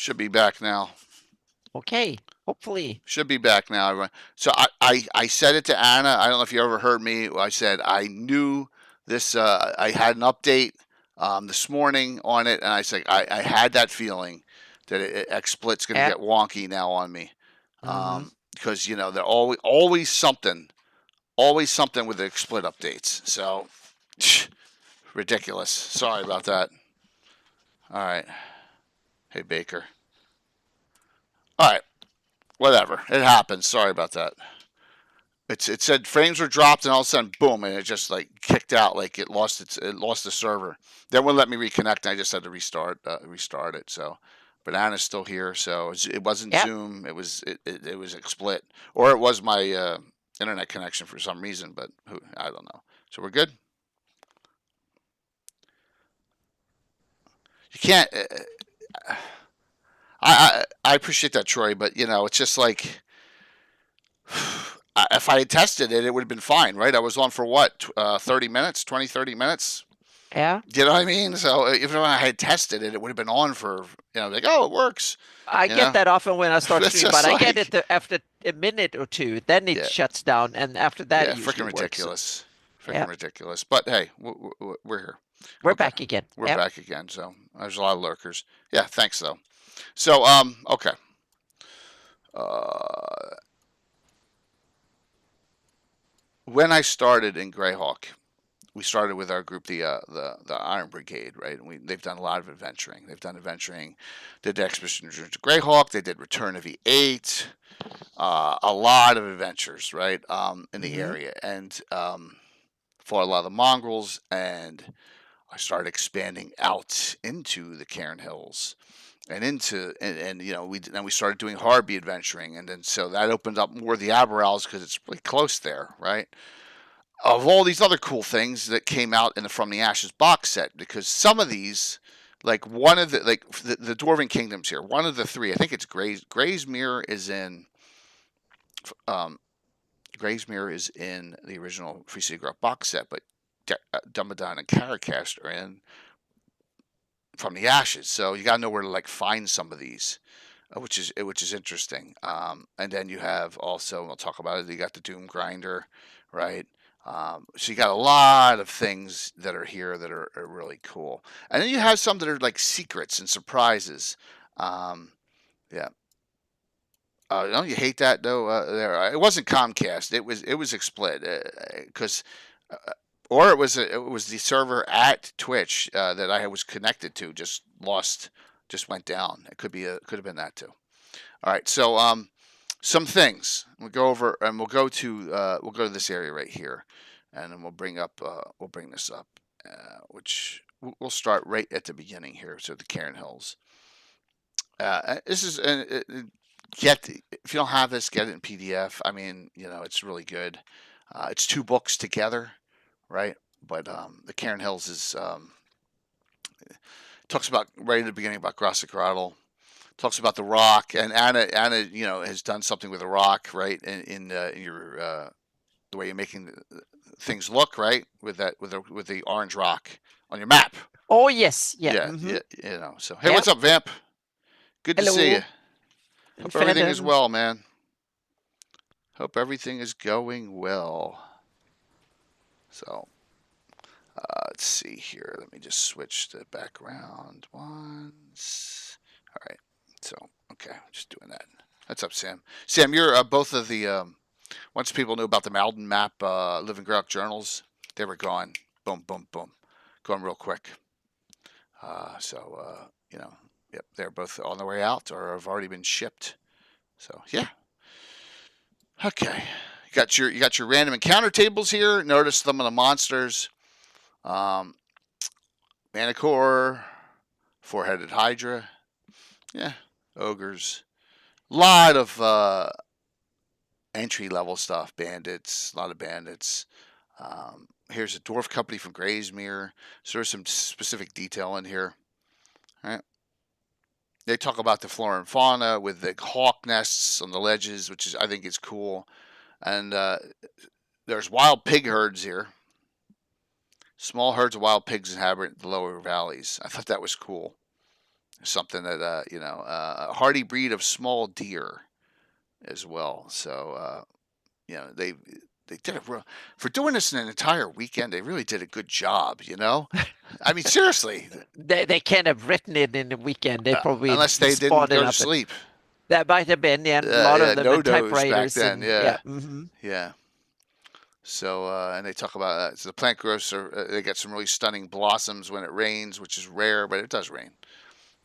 Should be back now. Okay, hopefully. Should be back now, everyone. So I said it to Anna. I don't know if you ever heard me. I said I knew this. I had an update this morning on it, and I said I had that feeling that XSplit's going to Yeah. get wonky now on me, Mm-hmm. because you know they're always something with the XSplit updates. So ridiculous. Sorry about that. All right. Hey Baker. All right. Whatever. It happens. Sorry about that. It said frames were dropped and all of a sudden boom and it just like kicked out, like it lost the server. Then wouldn't let me reconnect and I just had to restart it. So but Anna's still here, so it wasn't Yeah. Zoom, it was XSplit, or it was my internet connection for some reason, but I don't know. So we're good. You can't. I appreciate that, Troy, but you know it's just like if I had tested it, it would have been fine, right? I was on for what, 30 minutes, 20, 30 minutes? Yeah. You know what I mean? So even when I had tested it, it would have been on for, like, oh, it works, I you get know? that often when I start It's streaming, but just I get like, it after a minute or two. Then it yeah, shuts down, and after that, yeah, it usually freaking works. ridiculous. Yeah. Freaking ridiculous. But hey, we're here. We're Okay. back again. We're Yeah. back again. So there's a lot of lurkers. Yeah, thanks, though. So, okay. Uh, when I started in GREYHAWK, we started with our group, the Iron Brigade, right? And they've done a lot of adventuring. They've done adventuring. They did Expedition to GREYHAWK. They did Return of E8. A lot of adventures, right? In the Mm-hmm. area, and fought a lot of the mongrels, and I started expanding out into the Cairn Hills and and we started doing Harby adventuring, and then so that opened up more of the Aberrals because it's really close there, right? Of all these other cool things that came out in the From the Ashes box set, because some of these, like one of the Dwarven Kingdoms here, one of the three, I think it's Graysmere is in um, Graysmere is in the original Free City Growth box set, but Dumbledon and Caracast are in From the Ashes. So you gotta know where to like find some of these, which is interesting. And then you have also, we'll talk about it. You got the Doom Grinder, right? So you got a lot of things that are here that are really cool, and then you have some that are like secrets and surprises. Um, yeah. Don't you hate that though? There, it wasn't Comcast. It was XSplit, because, or it was the server at Twitch that I was connected to just went down. Could have been that too. All right, so some things we'll go over, and we'll go to this area right here, and then we'll bring this up, which we'll start right at the beginning here. So the Cairn Hills. This is get if you don't have this, get it in PDF. I mean, it's really good. It's two books together, right? But the Cairn Hills is talks about right at the beginning about Grossegrottle, talks about the rock, and Anna has done something with the rock, right? In your the way you're making things look, right? With the orange rock on your map. Oh yes. Yeah. Yeah, Mm-hmm. yeah, So hey, Yeah. what's up, Vamp? Good to see you. Hello, Hope everything is fandom. well, man. Hope everything is going well. So let's see here. Let me just switch the background once. All right. So okay, just doing that. What's up, Sam? Sam, you're both of the once people knew about the Malden map, Living Grok journals, they were gone. Boom, boom, boom, going real quick. Yep, they're both on their way out or have already been shipped. So yeah, okay. You got your random encounter tables here. Notice some of the monsters. Um, Manicore, four-headed Hydra. Yeah, ogres. Lot of entry level stuff. Bandits. A lot of bandits. Here's a dwarf company from Graysmere. So there's some specific detail in here. All right. They talk about the flora and fauna with the hawk nests on the ledges, which I think is cool. And there's wild pig herds here. Small herds of wild pigs inhabit the lower valleys. I thought that was cool. something that a hardy breed of small deer as well. So they did for doing this in an entire weekend. They really did a good job. I mean, seriously, They can't have written it in the weekend. They probably unless they didn't spawned it go to up. sleep. That might have been, yeah, a lot Yeah, of them no in dos back typewriters then. and yeah. Yeah, yeah. So and they talk about so the plant growths they get some really stunning blossoms when it rains, which is rare, but it does rain.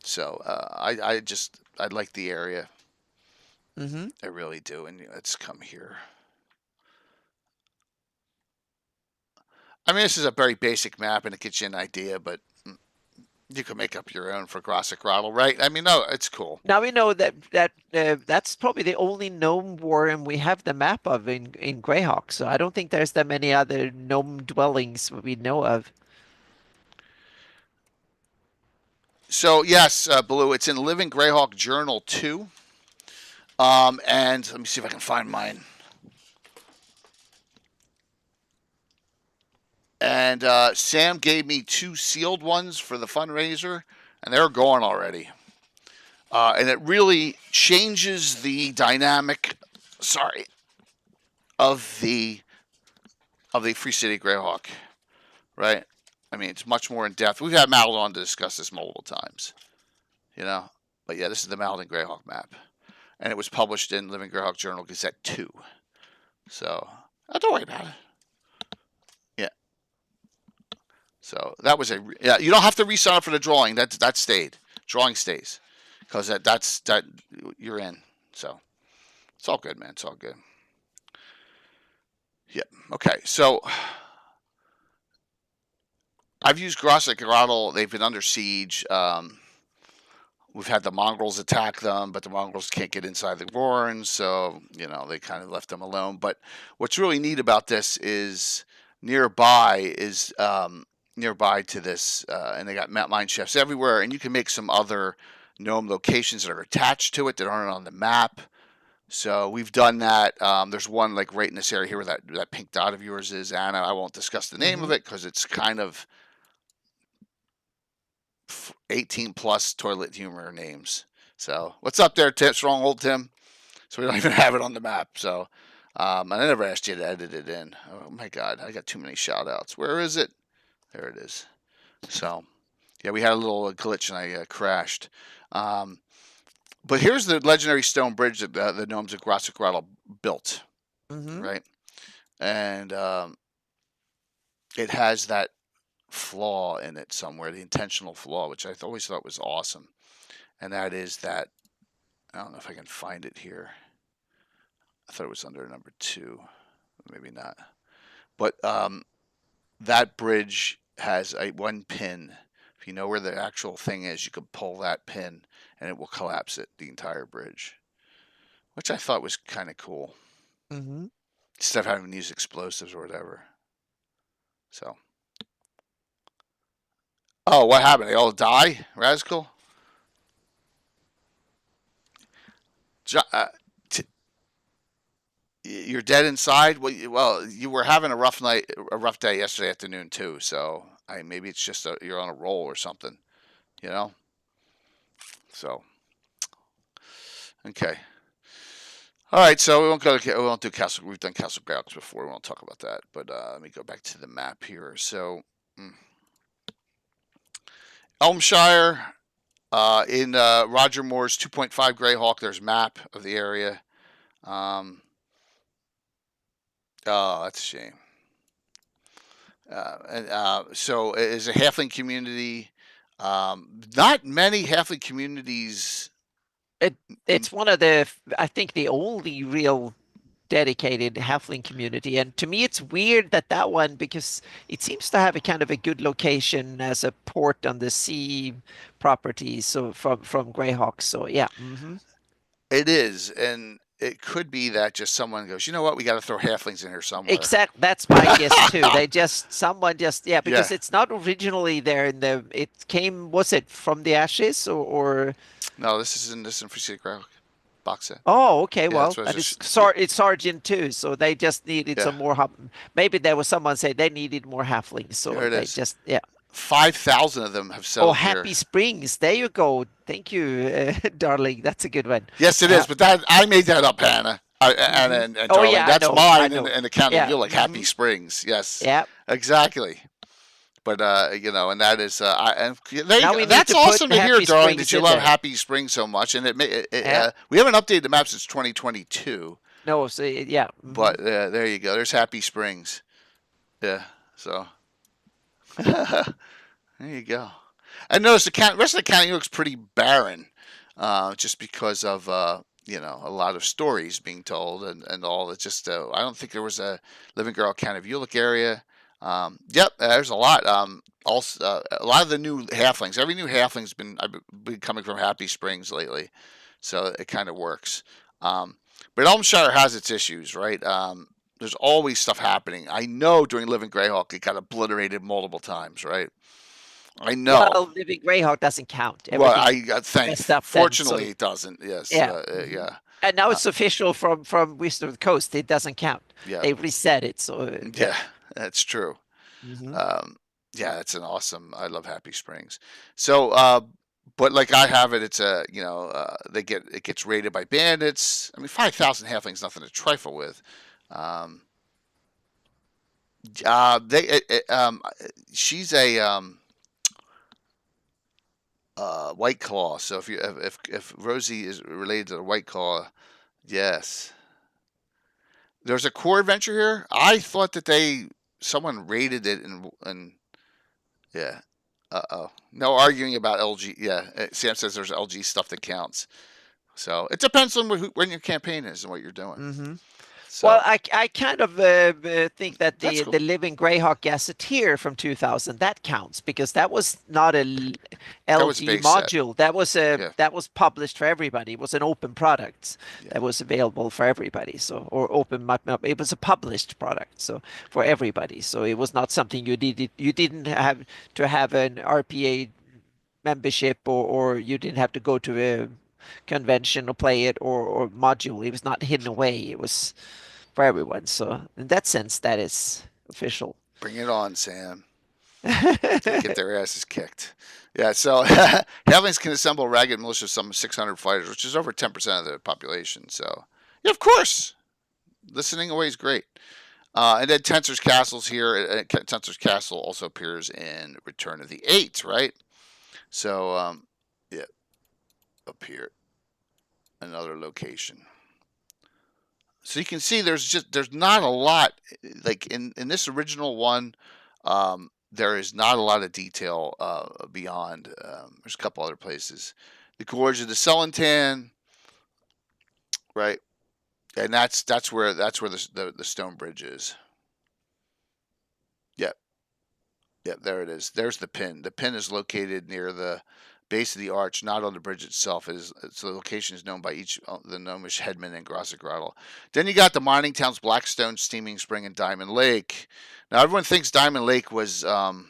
So I like the area. Mm-hmm. I really do. And let's come here. I mean, this is a very basic map, and it gets you an idea, but you can make up your own for Grottle, right? I mean, no, it's cool. Now we know that's probably the only gnome warren we have the map of in GREYHAWK. So I don't think there's that many other gnome dwellings we know of. So yes, Blue, it's in Living Greyhawk Journal 2. And let me see if I can find mine. And Sam gave me 2 sealed ones for the fundraiser, and they're gone already. And it really changes the dynamic. Sorry, of the Free City Greyhawk, right? I mean, it's much more in depth. We've had Mal on to discuss this multiple times, But yeah, this is the Malden Greyhawk map, and it was published in Living Greyhawk Journal Gazette 2. So don't worry about it. Yeah. So that was yeah. You don't have to re-sign up for the drawing. That stayed. Drawing stays, because that you're in. So it's all good, man. It's all good. Yep. Okay. So I've used Grottle. They've been under siege. We've had the Mongrels attack them, but the Mongrels can't get inside the warrens, so they kind of left them alone. But what's really neat about this is nearby to this, and they got mine chefs everywhere, and you can make some other gnome locations that are attached to it that aren't on the map. So we've done that. There's one like right in this area here where that pink dot of yours is, Anna. I won't discuss the name of it because it's kind of 18 plus toilet humor names. So what's up there, Tim? Stronghold Tim? So we don't even have it on the map. So I never asked you to edit it in. Oh my God, I got too many shout outs. Where is it? There it is. So yeah, we had a little glitch and I crashed. But here's the legendary stone bridge that the gnomes of Grottle built, right? And it has that flaw in it somewhere, the intentional flaw, which I always thought was awesome. And that is that, I don't know if I can find it here. I thought it was under number 2. Maybe not. But that bridge has one pin. If you know where the actual thing is, you can pull that pin and it will collapse the entire bridge, which I thought was kind of cool. Instead of having to use explosives or whatever. So. Oh, what happened? They all die? Razkul? You're dead inside? Well, you were having a rough day yesterday afternoon too. So maybe it's just you're on a roll or something, So, okay. All right, so we won't do Castle. We've done Castle Greyhawks before. We won't talk about that. But let me go back to the map here. So, Elmshire, in Roger Moore's 2.5 Greyhawk, there's a map of the area. Oh, that's a shame. So it is a halfling community. Not many halfling communities. It's one of I think the only real dedicated halfling community. And to me, it's weird that one, because it seems to have a kind of a good location as a port on the sea properties. So from Greyhawk. So yeah. It is. And it could be that just someone goes, you know what, we got to throw halflings in here somewhere. Exactly. That's my guess too. Because it's not originally there it came, was it from the ashes or? No, this is in Free City Greyhawk box set. Oh, okay. Yeah, Well, it's Sergeant too, so they just needed some more. Maybe there was someone say they needed more halflings, so there it they is. just yeah. 5,000 of them have Oh, settled here. Happy Springs. There you go. Thank you, darling. That's a good one. Yes, it Yeah. is. But that I made that up, Hannah. And Oh darling, yeah, I that's know. I mine know. in the county of Yeah. Ulick, Happy Springs. Yes, Yeah. exactly. But and that is, and there you Now go. we need That's to put awesome to hear, Happy darling, that Springs you in love there. Happy Springs so much. And Yeah. we haven't updated the map since 2022. No, so yeah. But there you go. There's Happy Springs. Yeah. So there you go. And notice rest of the county looks pretty barren, just because of a lot of stories being told and all. It's just I don't think there was a Living Girl County of Ulick area. Yep, there's a lot. Also, a lot of the new halflings. Every new halfling's been coming from Happy Springs lately, so it kind of works. Um, but Elmshire has its issues, right? There's always stuff happening. I know during Living Greyhawk it got obliterated multiple times, right? I know. Well, Living Greyhawk doesn't count. Well, Everything I thank. messed up then. Fortunately, So it doesn't. Yes. yeah. Yeah. And now Uh, it's official from Wizard of the Coast. It doesn't count. yeah. They reset it. So yeah. Yeah. That's true. hmm Um, yeah, it's an awesome. I love Happy Springs. So, but like I have it, it's it gets raided by bandits. I mean, 5,000 halflings, nothing to trifle with. Um, they, she's a White Claw. So if Rosie is related to the White Claw, yes. There's a core adventure here. I thought that someone raided it and yeah. Uh-oh. No arguing about LG. Yeah, Sam says there's LG stuff that counts. So it depends on when your campaign is and what you're doing. hmm Well, So I kind of think that that's the cool. the Living Greyhawk Gazetteer from 2000 that counts because that was not a That was a LG base set. module. That was a Yeah, that was published for everybody. It was an open product yeah. that was available for everybody. So or open, it was a published product, so for everybody. So it was not something you didn't have to have an RPA membership or you didn't have to go to a convention or play it or module. It was not hidden away. It was for everyone. So in that sense, that is official. Bring it on, Sam. They get their asses kicked. Yeah, so Havens can assemble a ragged militia of some 600 fighters, which is over 10% of the population. So, yeah, of course, listening away is great. And then Tensor's Castle's here. Tensor's Castle also appears in Return of the Eight, right? So, yeah, up here, another location. So you can see there's not a lot like in this original one. There is not a lot of detail beyond. There's a couple other places. The Gorge of the Celentan, right? And that's where the stone bridge is. Yep, yep. There it is. There's the pin. The pin is located near the base of the arch, not on the bridge itself. So the location is known by each the gnomish headman and Grotto. Then you got the mining towns Blackstone, Steaming Spring, and Diamond Lake. Now everyone thinks Diamond Lake was in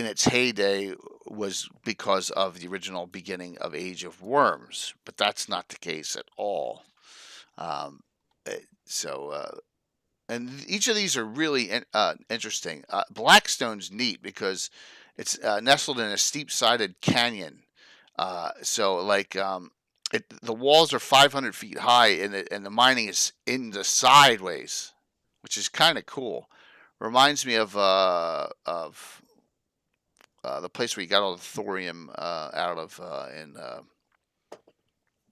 its heyday was because of the original beginning of Age of Worms, but that's not the case at all. Um, so and each of these are really interesting. Blackstone's neat because it's nestled in a steep-sided canyon. So like the walls are 500 feet high, and the mining is in the sideways, which is kind of cool. Reminds me of the place where you got all the thorium out of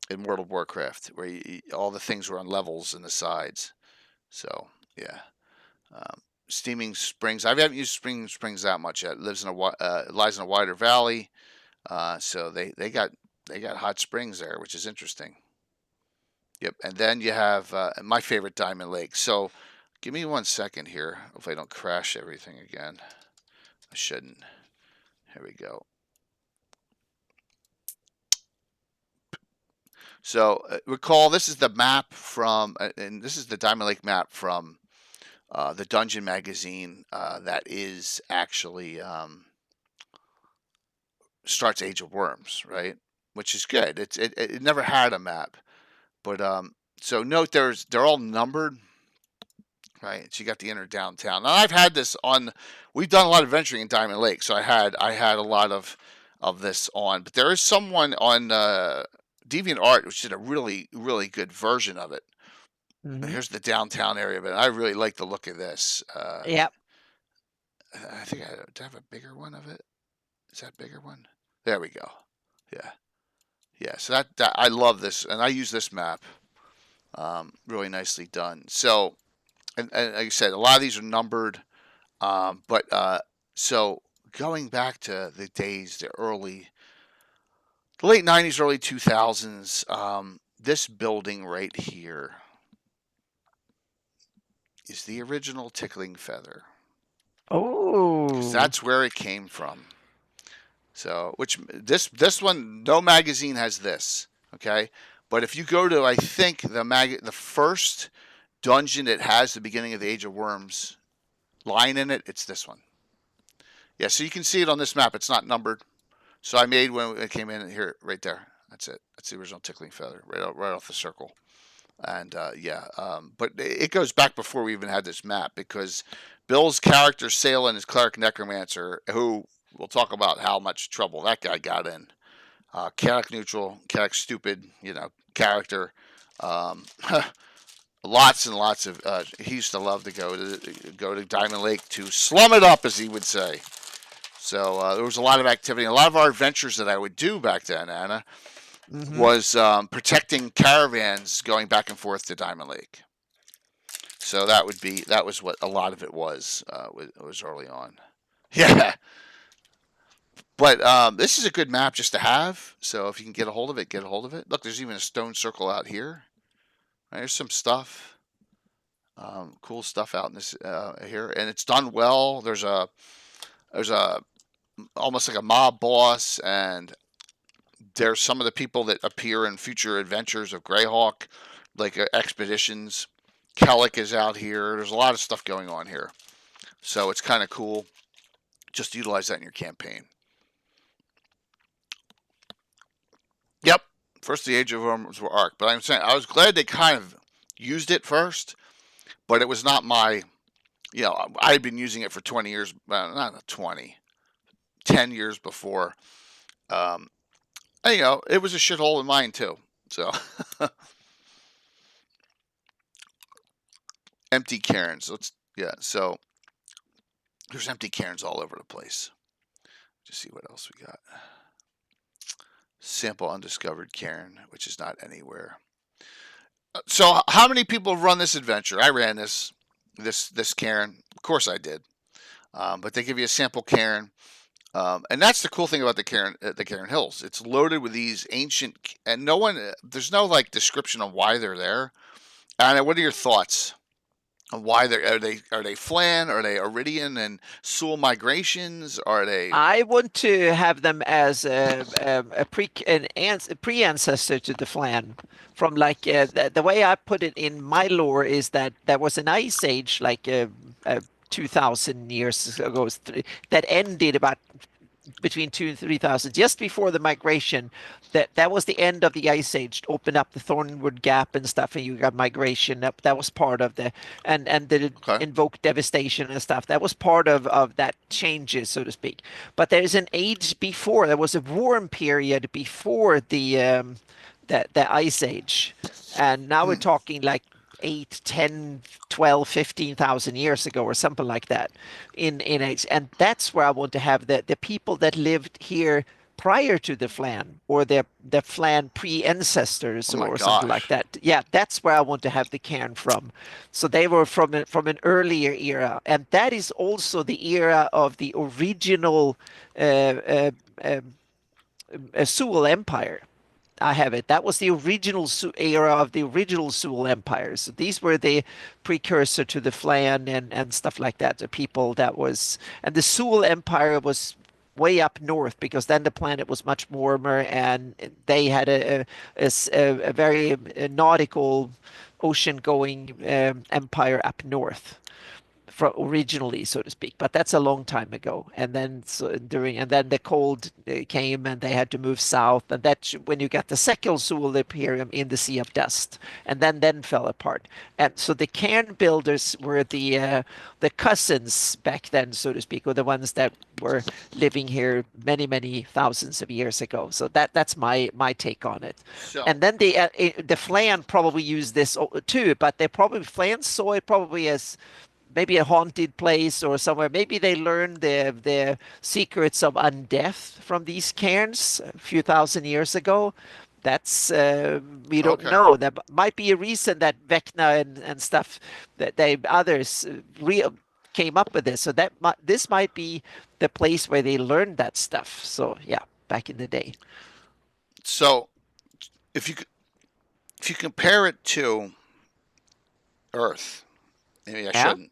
in World of Warcraft, where all the things were on levels in the sides. So yeah. Steaming Springs. I haven't used Steaming Springs that much yet. It lies in a wider valley, so they got hot springs there, which is interesting. Yep, and then you have my favorite Diamond Lake. So, give me 1 second here. If I don't crash everything again, I shouldn't. Here we go. So recall this is the map from, and this is the Diamond Lake map from the Dungeon magazine that is actually starts Age of Worms, right? Which is good. It never had a map, but so note they're all numbered, Right. So you got the inner downtown. Now I've had this on. We've done a lot of venturing in Diamond Lake, so I had a lot of this on. But there is someone on DeviantArt which did a really good version of it. Hmm. Here's the downtown area of it. I really like the look of this. Yeah. I think do I have a bigger one of it. Is that a bigger one? There we go. Yeah, yeah. So that I love this, and I use this map. Really nicely done. So, and like I said, a lot of these are numbered. But so going back to the days, the late '90s, early 2000s, this building right here is the original Tickling Feather, because Oh. that's where it came from. So, which this one, no magazine has this, okay? But if you go to, I think the first dungeon that has the beginning of the Age of Worms line in it, it's this one. Yeah, so you can see it on this map. It's not numbered. So I made when it came in here, right there. That's it. That's the original Tickling Feather, right off the circle. And yeah, but it goes back before we even had this map, because Bill's character Salen is Cleric Necromancer, who we'll talk about how much trouble that guy got in. Chaotic neutral, chaotic stupid, character. Um, lots and lots of. He used to love to go to Diamond Lake to slum it up, as he would say. So there was a lot of activity. A lot of our adventures that I would do back then, Anna, Hmm. was protecting caravans going back and forth to Diamond Lake. So that was what a lot of it was early on. Yeah, but this is a good map just to have. So if you can get a hold of it, get a hold of it. Look, there's even a stone circle out here. There's some stuff, cool stuff out in this here, and it's done well. There's a almost like a mob boss, and there's some of the people that appear in future adventures of GREYHAWK, like expeditions. Kellic is out here. There's a lot of stuff going on here, so it's kind of cool. Just utilize that in your campaign. Yep, first the Age of Worms were Arc, but I'm saying I was glad they kind of used it first, but it was not my. I had been using it for 20 years, not 20, 10 years before. Um, and, it was a shithole in mine too. So empty cairns. Yeah. So there's empty cairns all over the place. Just see what else we got. Sample undiscovered cairn, which is not anywhere. So how many people run this adventure? I ran this cairn. Of course I did. But they give you a sample cairn. And that's the cool thing about the Cairn Hills. It's loaded with these ancient, and there's no like description of why they're there. And what are your thoughts on why are they Flan? Are they Iridian and Sul migrations? Are they I want to have them as a pre-ancestor to the Flan. From like the way I put it in my lore is that there was an ice age like 2,000 years ago that ended about between 2 and 3,000, just before the migration. That was the end of the ice age. Opened up the Thornwood Gap and stuff, and you got migration. That was part of the and the okay? invoke devastation and stuff. That was part of that changes, so to speak. But there's an age before. There was a warm period before the ice age, and now we're Hmm. talking like 8, 10, 12, 15,000 years ago or something like that in age. And that's where I want to have the people that lived here prior to the Flan, or the Flan Oh pre-ancestors my or something like gosh. that. Yeah, that's where I want to have the cairn from. So they were from an earlier era, and that is also the era of the original uh, uh, um, Sewell Empire. I have it. That was the original era of the original Sewell Empire. So these were the precursor to the Flan and stuff like that. The people that was, and the Sewell Empire was way up north, because then the planet was much warmer, and they had a very nautical ocean going empire up north from originally, so to speak. But that's a long time ago. And then and then the cold came, and they had to move south. And that when you got the second solar imperium in the Sea of Dust, and then fell apart. And so the cairn builders were the cousins back then, so to speak, or the ones that were living here many thousands of years ago. So that's my take on it. So And then the Flan probably used this too, but they probably Flan saw it probably as maybe a haunted place or somewhere. Maybe they learned the secrets of undeath from these cairns a few thousand years ago. That's we don't okay. know. That might be a reason that Vecna and stuff that they others real came up with this. So this might be the place where they learned that stuff. So yeah, back in the day. So if you if you compare it to Earth, maybe I Yeah. shouldn't.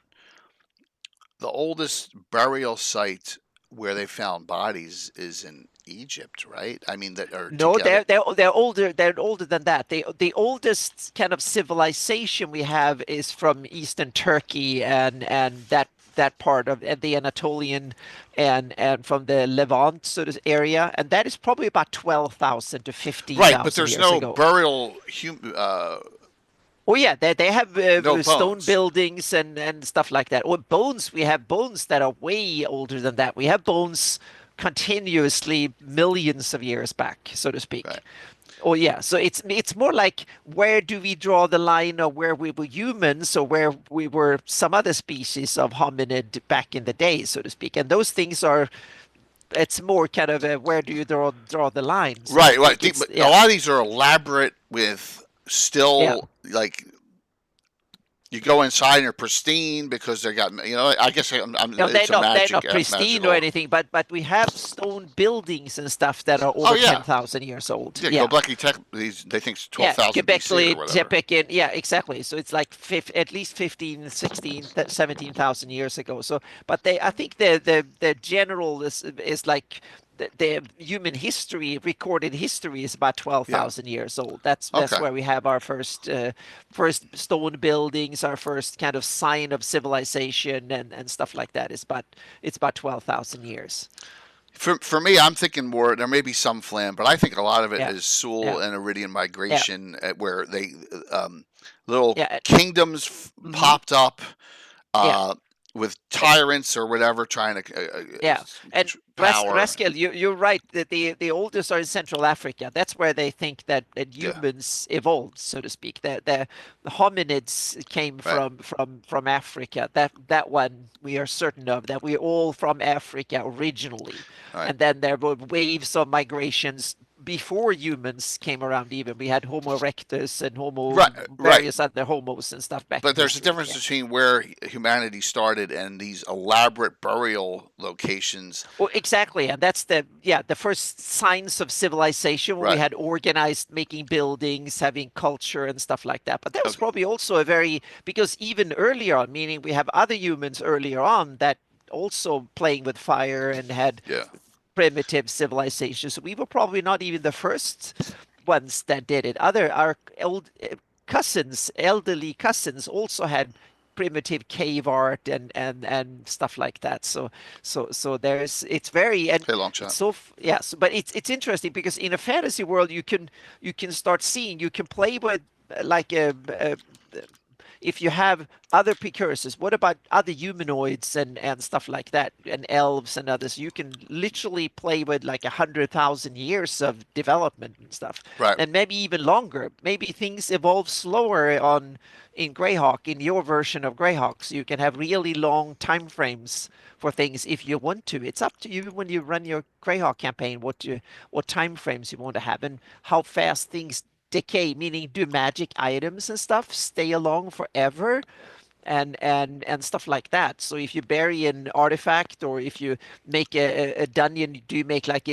The oldest burial site where they found bodies is in Egypt, right? I mean, that are No, together. they're older. They're older than that. The oldest kind of civilization we have is from Eastern Turkey and that part of the Anatolian and from the Levant sort of area, and that is probably about 12,000 to fifteen Right, but thousand there's years no ago. burial, Oh yeah, they have no stone bones. buildings and stuff like that. Or bones, we have bones that are way older than that. We have bones continuously millions of years back, so to speak. Right. Oh yeah, so it's more like where do we draw the line of where we were humans or where we were some other species of hominid back in the day, so to speak. And those things are it's more kind of where do you draw the line, so to Right, right. speak. It's But a yeah, lot of these are elaborate with yeah. still like you go inside and they're pristine because they got I guess No, it's a they're magic not pristine or magical. anything, but we have stone buildings and stuff that are Oh over yeah, 10,000 years old. yeah. Yeah. Göbekli Tech. They think it's Yeah, 12,000 BC or Göbekli whatever. Tepe, yeah, exactly. So it's like at least 15, 16, 17,000 years ago. So, but I think the general is like the human history, recorded history is about Yeah. 12,000 years old. That's Okay. where we have our first stone buildings, our first kind of sign of civilization and stuff like that. It's about 12,000 years. For me, I'm thinking more. There may be some flam, but I think a lot of it Yeah. is Sewell Yeah. and Iridian Yeah. migration, where they little Yeah. kingdoms Hmm. popped up Yeah. uh, with tyrants or whatever trying to Yeah, and power. Rascal, you're right that the oldest are in Central Africa. That's where they think that Yeah. humans evolved, so to speak. The hominids came Right. from Africa. That one we are certain of, that we're all from Africa originally, Right. and then there were waves of migrations before humans came around. Even we had Homo erectus and Homo Right. Right. various other homos and stuff back But in there's a history. difference Yeah. between where humanity started and these elaborate burial locations. Well, exactly, and that's the first signs of civilization when we Right. had organized making buildings, having culture and stuff like that. But that was Okay. probably also a very because even earlier on, meaning we have other humans earlier on that also playing with fire and had Yeah. primitive civilizations. So we were probably not even the first ones that did it. Other our cousins, elderly cousins, also had primitive cave art and stuff like that. So there's it's very and Hey, long it's shot. yes, but it's interesting because in a fantasy world you can start seeing you can play with like a if you have other precursors, what about other humanoids and stuff like that, and elves and others? You can literally play with like 100,000 years of development and stuff, Right. and maybe even longer. Maybe things evolve slower on in Greyhawk, in your version of Greyhawk, so you can have really long time frames for things if you want to. It's up to you when you run your Greyhawk campaign what time frames you want to have and how fast things decay, meaning do magic items and stuff stay along forever and stuff like that. So if you bury an artifact or if you make a dungeon, do you make like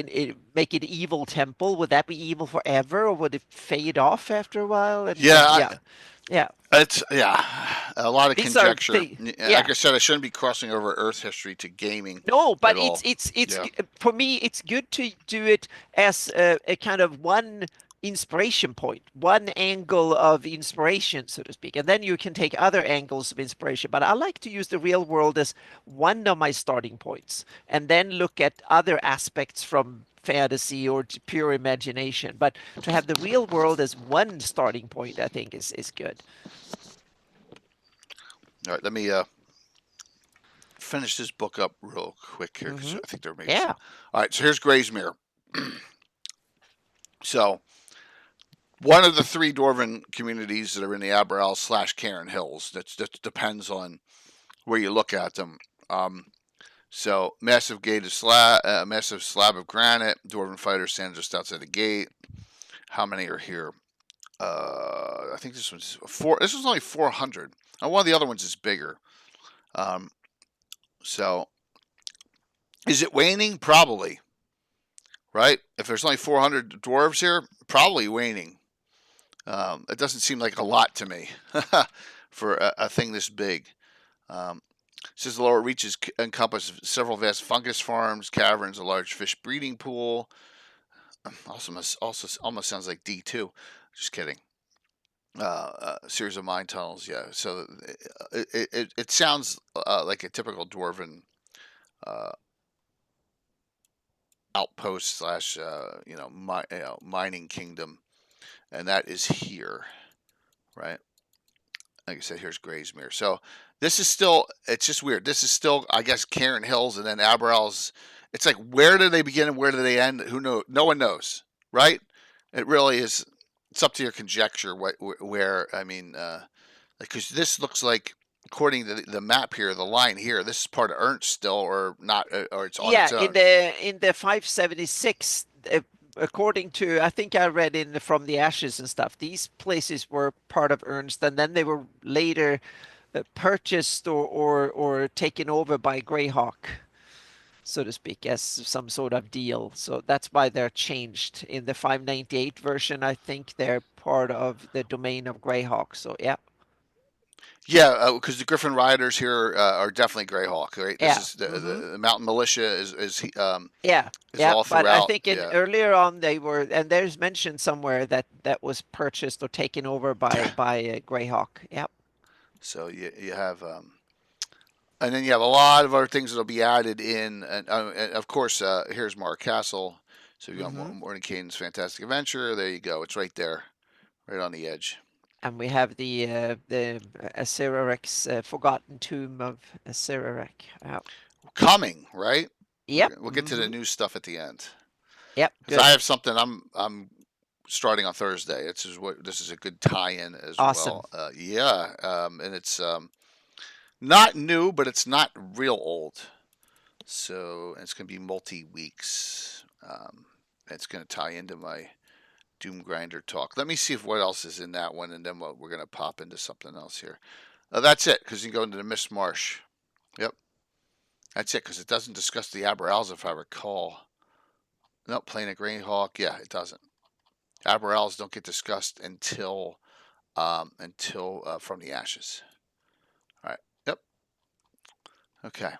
make an evil temple? Would that be evil forever or would it fade off after a while? Yeah. And yeah, yeah. It's a lot of These are conjecture. the Like yeah. I said, I shouldn't be crossing over Earth history to gaming No, at but all. it's Yeah. for me it's good to do it as a kind of one inspiration point, one angle of inspiration, so to speak. And then you can take other angles of inspiration. But I like to use the real world as one of my starting points and then look at other aspects from fantasy or pure imagination. But to have the real world as one starting point, I think is good. All right, let me finish this book up real quick here because Hmm. I think there may be some. Yeah. All right, so here's Graysmere. So one of the three dwarven communities that are in the Aberral/Cairn Hills. That depends on where you look at them. Um, so massive slab of granite. Dwarven fighter stand just outside the gate. How many are here? I think this one's four. This was only 400. And one of the other ones is bigger. Um, so is it waning? Probably. Right. If there's only 400 dwarves here, probably waning. It doesn't seem like a lot to me for a thing this big. Um, Says the lower reaches encompass several vast fungus farms, caverns, a large fish breeding pool. Also almost sounds like D2. Just kidding. A series of mine tunnels. Yeah. So it sounds like a typical dwarven uh, outpost slash mining kingdom, and that is here, right? Like I said, here's Graysmere. So this is still, it's just weird. This is still, I guess, Cairn Hills and then Aberral's. It's like, where do they begin and where do they end? Who knows? No one knows, right? It really is. It's up to your conjecture. Where I mean, because this looks like, according to the map here, the line here, this is part of Ernst still, or not, or it's on Yeah, its own. in the 576, according to I think I read in from the Ashes and stuff, these places were part of Ernst, and then they were later purchased or taken over by Greyhawk, so to speak, as some sort of deal. So that's why they're changed. In the 598 version, I think they're part of the domain of Greyhawk. So yeah, Yeah, because the Griffin Riders here are definitely Greyhawk, right? This yeah, is the Mountain Militia yeah, is yeah. all But I throughout. think in Yeah, earlier on they were, and there's mentioned somewhere that that was purchased or taken over by Greyhawk. Yep. so you have, and then you have a lot of other things that'll be added in, and of course, here's Mark Castle. So you got Hmm. Mordenkainen's Fantastic Adventure. There you go. It's right there, right on the edge. And we have the Asirarek, Forgotten Tomb of Asirarek. Yep. Coming, right? Yep. We'll get to the Hmm. new stuff at the end Yep. because Good. I have something I'm starting on Thursday. This is a good tie-in as Awesome. well. Yeah, and it's not new, but it's not real old. So it's going to be multi weeks. It's going to tie into my Doom Grinder talk. Let me see if what else is in that one, and then we're going to pop into something else here. That's it, because you can go into the Mist Marsh. Yep, that's it, because it doesn't discuss the Aberrals, if I recall. No, playing a Greyhawk. Yeah, it doesn't. Aberrals don't get discussed until From the Ashes. All right. Yep. Okay.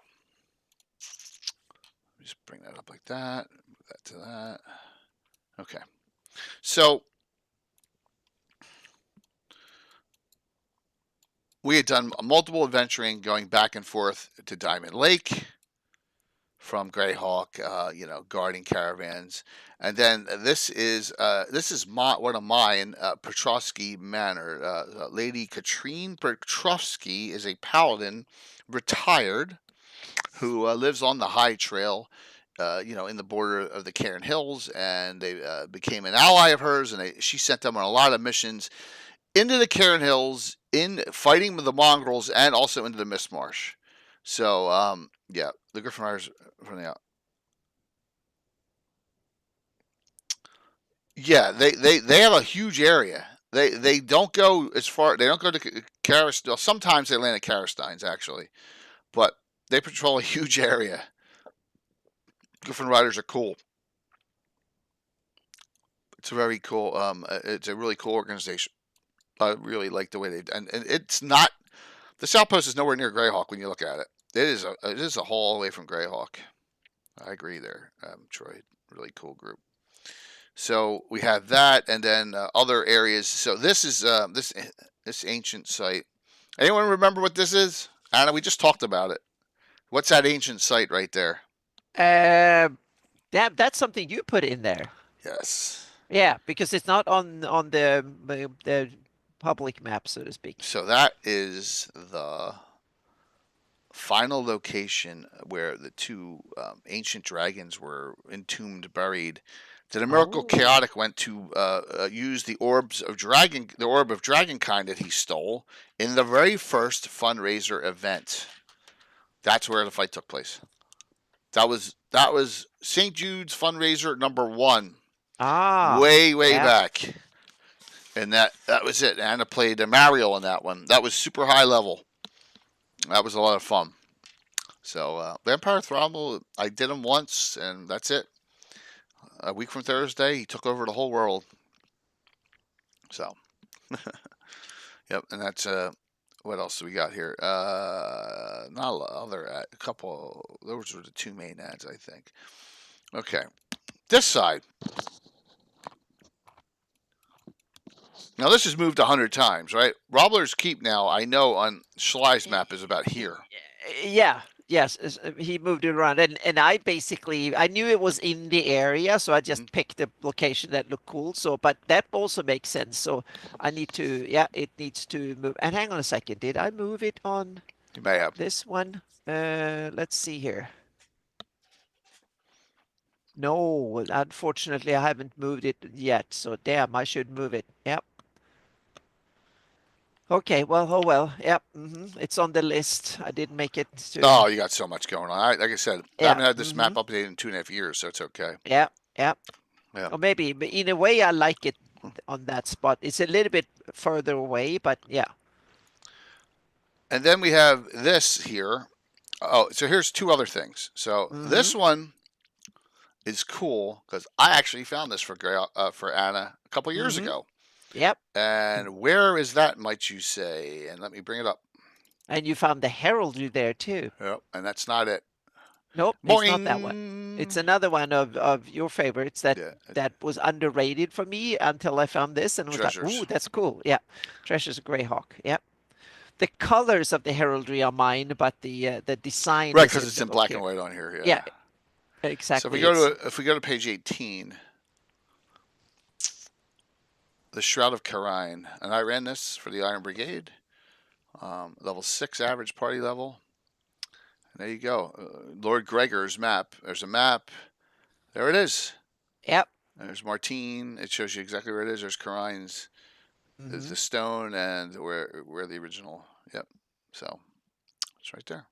Just bring that up like that. Move that to that. Okay. So we had done multiple adventuring going back and forth to Diamond Lake from Greyhawk, guarding caravans, and then one of mine, Petrovsky Manor. Lady Katrine Petrovsky is a paladin, retired, who lives on the High Trail. In the border of the Cairn Hills, and they became an ally of hers, and she sent them on a lot of missions into the Cairn Hills, in fighting with the mongrels, and also into the Mist Marsh. So, yeah, the Griffin Riders from the out. Yeah, they have a huge area. They don't go as far. They don't go to Karastine. Sometimes they land at Karastines, actually, but they patrol a huge area. Griffin Riders are cool. It's a very cool. It's a really cool organization. I really like the way they, and it's not, this outpost is nowhere near Greyhawk when you look at it. It is a haul away from Greyhawk. I agree there, Troy. Really cool group. So we have that, and then other areas. So this is this ancient site. Anyone remember what this is? Anna, we just talked about it. What's that ancient site right there? Uh, that's something you put in there. Yes. Yeah, because it's not on the public map, so to speak. So that is the final location where the two ancient dragons were entombed, buried. The miracle Oh. chaotic went to use the orb of dragon kind that he stole in the very first fundraiser event. That's where the fight took place. That was St. Jude's fundraiser number 1, Ah. way Yeah. back, and that was it. Anna played Mario in that one. That was super high level. That was a lot of fun. So Vampire Throttle, I did him once, and that's it. A week from Thursday, he took over the whole world. So, yep, and that's what else do we got here? Not a lot, other a couple. Those were the two main ads, I think. Okay, this side. Now this has moved 100 times, right? Robbler's Keep now, I know on Schley's map is about here. Yeah. Yes, he moved it around, and I knew it was in the area, so I Mm-hmm. just picked a location that looked cool. So, but that also makes sense. So I need to, yeah, it needs to move. And hang on a second, did I move it on You may have. this one? Let's see here. No, unfortunately, I haven't moved it yet. So damn, I should move it. Yep. Okay, well, oh well. Yep. It's on the list. I didn't make it to. Oh, you got so much going on. Like I said, I Yeah. haven't had this map updated in 2.5 years, so it's okay. Yeah. Yeah. Yeah. Or maybe, but in a way, I like it on that spot. It's a little bit further away, but yeah. And then we have this here. Oh, so here's two other things. So hmm this one is cool because I actually found this for Anna a couple years hmm ago. Yep. And where is that, might you say? And let me bring it up. And you found the heraldry there too. Yep. And that's not it. Nope, it's not that one. It's Boing. another one of your favorites that Yeah. that was underrated for me until I found this and was like, Treasures. ooh, that's cool. Yeah. Treasures of Greyhawk. Yep. The colors of the heraldry are mine, but the design Right, is because in it's the in book black and here. white on here. Yeah, Yeah. So exactly. It's if we go to page 18, the Shroud of Cairn, and I ran this for the Iron Brigade, level 6 average party level. And there you go, Lord Gregor's map. There's a map. There it is. yep. There's Martine. It shows you exactly where it is. There's Cairn's. There's hmm the stone and where the original. Yep. So it's right there.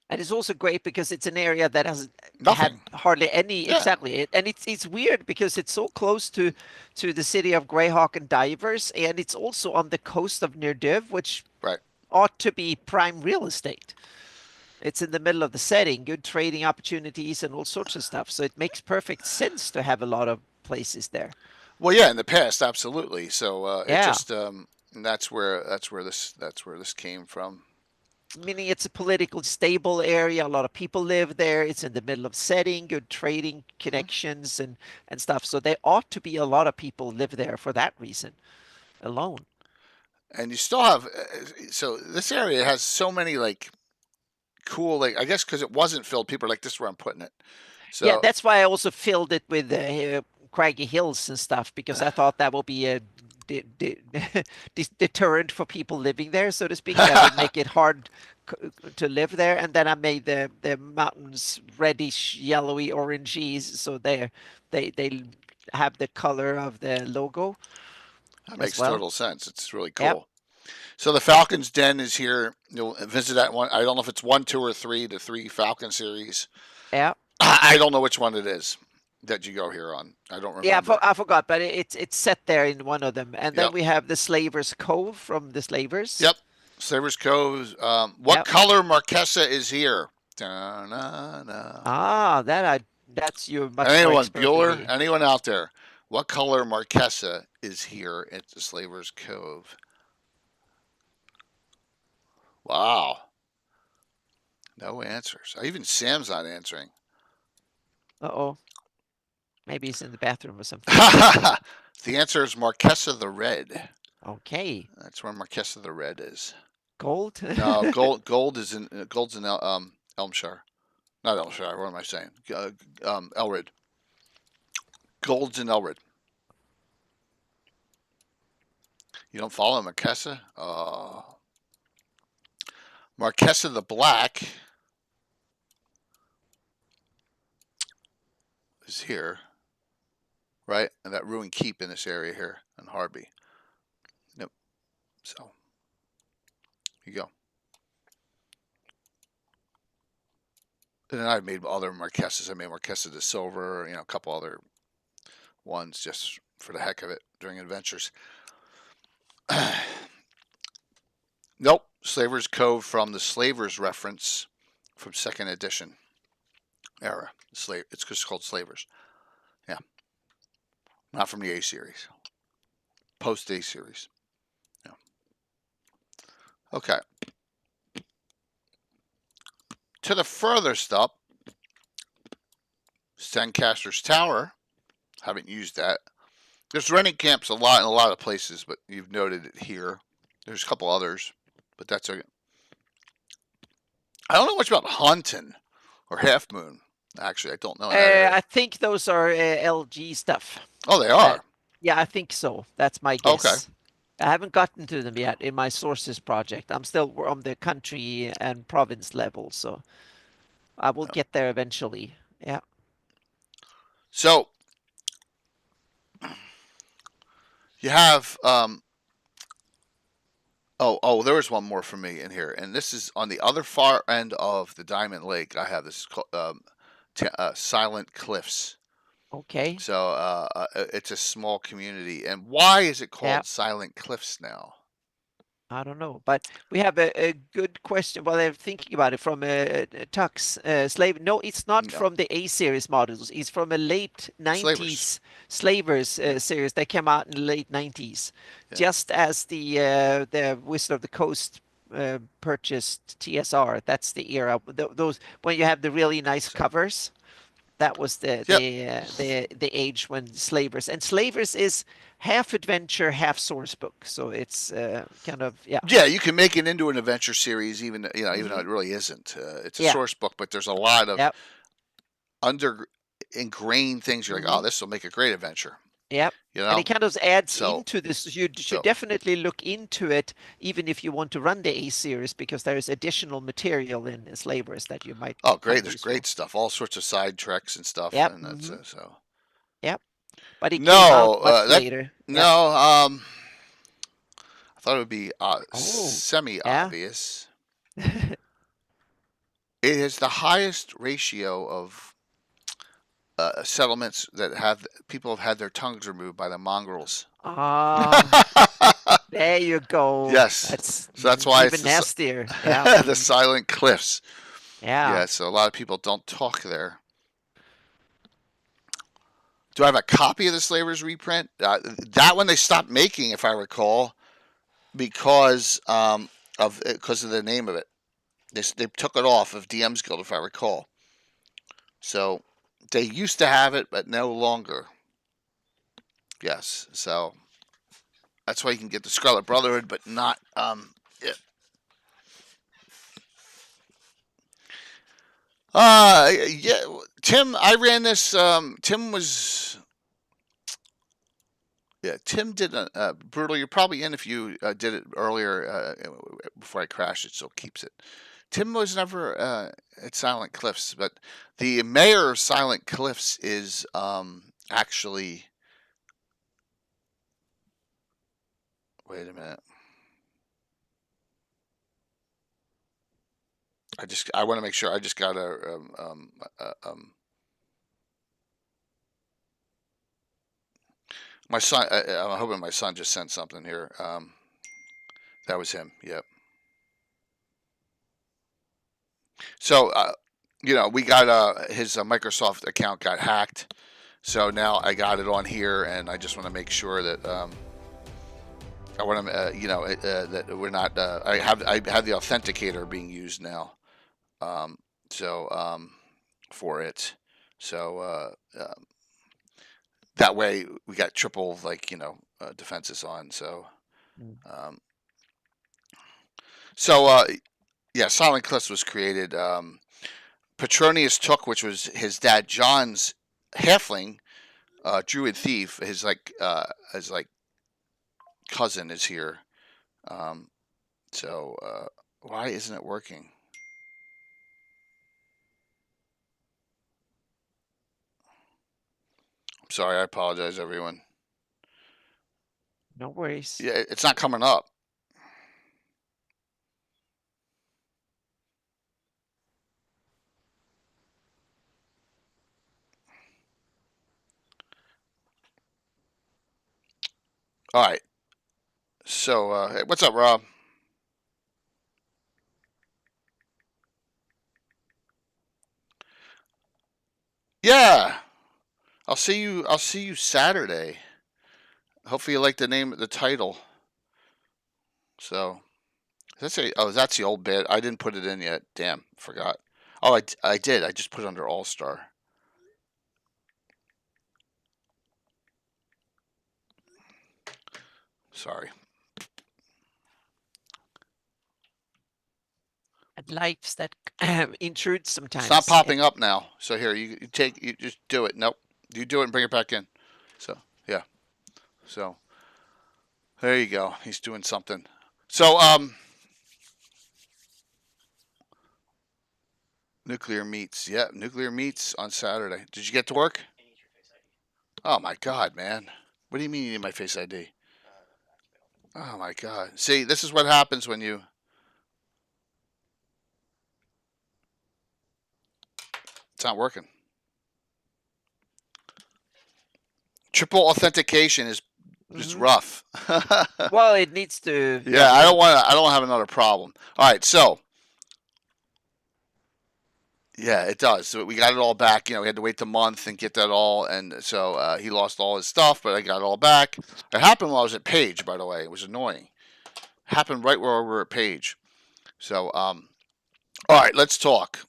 And it's also great because it's an area that hasn't had Nothing. hardly any Yeah. exactly. And it's weird because it's so close to the city of Greyhawk and Divers, and it's also on the coast of Nerdiv, which Right. ought to be prime real estate. It's in the middle of the setting, good trading opportunities and all sorts of stuff. So it makes perfect sense to have a lot of places there. Well, yeah, in the past, absolutely. So it Yeah. just that's where this came from. Meaning it's a politically stable area. A lot of people live there. It's in the middle of setting, good trading Hmm. connections and stuff. So there ought to be a lot of people live there for that reason alone. And you still have so this area has so many like cool, like I guess because it wasn't filled, people are like, this is where I'm putting it. Yeah, So that's why I also filled it with craggy hills and stuff because I thought that would be a de de deterrent for people living there, so to speak. That would make it hard to live there. And then I made the mountains reddish, yellowy, orangey, so they have the color of the logo that as makes well. total sense. It's really Yep, cool. So the Falcon's Den is here. You'll visit that one. I don't know if it's 1, 2, or 3, the 3 Falcon series. yep. I don't know which one it is that you go here on. I don't Yeah, remember. I forgot, but it's set there in one of them. And then Yep. we have the Slavers Cove from the Slavers. Yep. Slaver's Cove. What Yep. color Marquesa is here? Da-na-na. Ah, that's you're much more Anyone, expert than Bueller? me. Anyone out there? What color Marquesa is here at the Slaver's Cove? Wow. No answers. Even Sam's not answering. Uh-oh. Maybe he's in the bathroom or something. The answer is Marquesa the Red. Okay. That's where Marquesa the Red is. Gold? No, gold is in gold's in Elmshire, not Elmshire. What am I saying? Elred. Gold's in Elred. You don't follow Marquesa? Marquesa the Black is here, right? And that ruined keep in this area here in Harby. Yep. So, here you go. And then I've made other Marquesas. I made Marquesa de Silver, a couple other ones just for the heck of it during adventures. Nope. Slaver's Cove from the Slavers reference from second edition era. It's just called Slavers. Yeah. Not from the A series. Post A series. Yeah. Okay. To the furthest up, Stencaster's Tower. Haven't used that. There's renting camps in a lot of places, but you've noted it here. There's a couple others, but that's okay. I don't know much about Haunton or Half Moon. Actually, I don't know in that area. I think those are LG stuff. Oh, they are. Yeah, I think so. That's my Okay. guess. I haven't gotten to them yet in my sources project. I'm still on the country and province level, so I will get there eventually. Yeah. So you have there was one more for me in here, and this is on the other far end of the Diamond Lake. I have this called Silent Cliffs. Okay. So it's a small community, and why is it Yeah. called Silent Cliffs now? I don't know, but we have a good question. Well, I'm thinking about it from Tux Slave. No, it's not No, from the A series models. It's from a late Slavers. 90s Slavers Yeah, series that came out in the late 90s, yeah, just as the Wizard of the Coast purchased TSR. That's the era. Those when you have the really nice so, covers. That was yep. the age when Slavers is half adventure, half source book. So it's kind of yeah. Yeah, you can make it into an adventure series, even though Hmm. it really isn't. It's a Yeah. source book, but there's a lot of Yep. under ingrained things. You're like, oh, Hmm. this will make a great adventure. Yep. You And know. it kind of adds So, into this. You should so definitely look into it, even if you want to run the A series, because there is additional material in Slavers that you might oh, great. find There's useful. great stuff. All sorts of side treks and stuff, Yep. and that's Hmm. so. Yep. But it came out No, much that later. Yep. no. I thought it would be Oh. semi Yeah. obvious. It has the highest ratio of settlements that have people have had their tongues removed by the mongrels. Ah. There you go. Yes, That's so that's why it's even nastier. Yeah. the Silent Cliffs. Yeah. Yeah, so a lot of people don't talk there. Do I have a copy of the Slavers reprint? That one they stopped making, if I recall, because of the name of it. They took it off of DM's Guild, if I recall. So they used to have it, but no longer. Yes, so that's why you can get the Scarlet Brotherhood, but not it. Yeah, Tim. I ran this. Tim was. Yeah, Tim did a brutal. You're probably in if you did it earlier before I crashed it, so it keeps it. Tim was never at Silent Cliffs, but the mayor of Silent Cliffs is actually. Wait a minute. I want to make sure. I just got my son. I'm hoping my son just sent something here. That was him. Yep. So we got his Microsoft account got hacked. So now I got it on here, and I just want to make sure that I want to, that we're not. I have the authenticator being used now. Um, so for it. So that way we got triple defenses on. Mm. Um, so yeah, Silent Cliffs was created. Petronius took, which was his dad John's halfling, druid thief. His cousin is here. Um, why isn't it working? I'm sorry. I apologize, everyone. No worries. Yeah, it's not coming up. All right. So, hey, what's up, Rob? Yeah, I'll see you. I'll see you Saturday. Hopefully, you like the title. So, that's a. Oh, that's the old bit. I didn't put it in yet. Damn, forgot. Oh, I did. I just put it under All Star. Sorry. And lives that intrude It's not sometimes. popping up now. So here, you just do it. Nope. You do it and bring it back in. So yeah. So there you go. He's doing something. So nuclear meets. Yeah, nuclear meets on Saturday. Did you get to work? Oh my God, man. What do you mean you need my Face ID? Oh my God. See, this is what happens when you. It's not working. Triple authentication is Hmm. rough. Well, it needs to, Yeah, yeah. I don't want to. I don't have another problem. All right, so yeah, it does. So we got it all back. We had to wait the month and get that all, and so he lost all his stuff, but I got it all back. It happened while I was at Page, by the way. It was annoying. It happened right where we were at Page. So, all right, let's talk.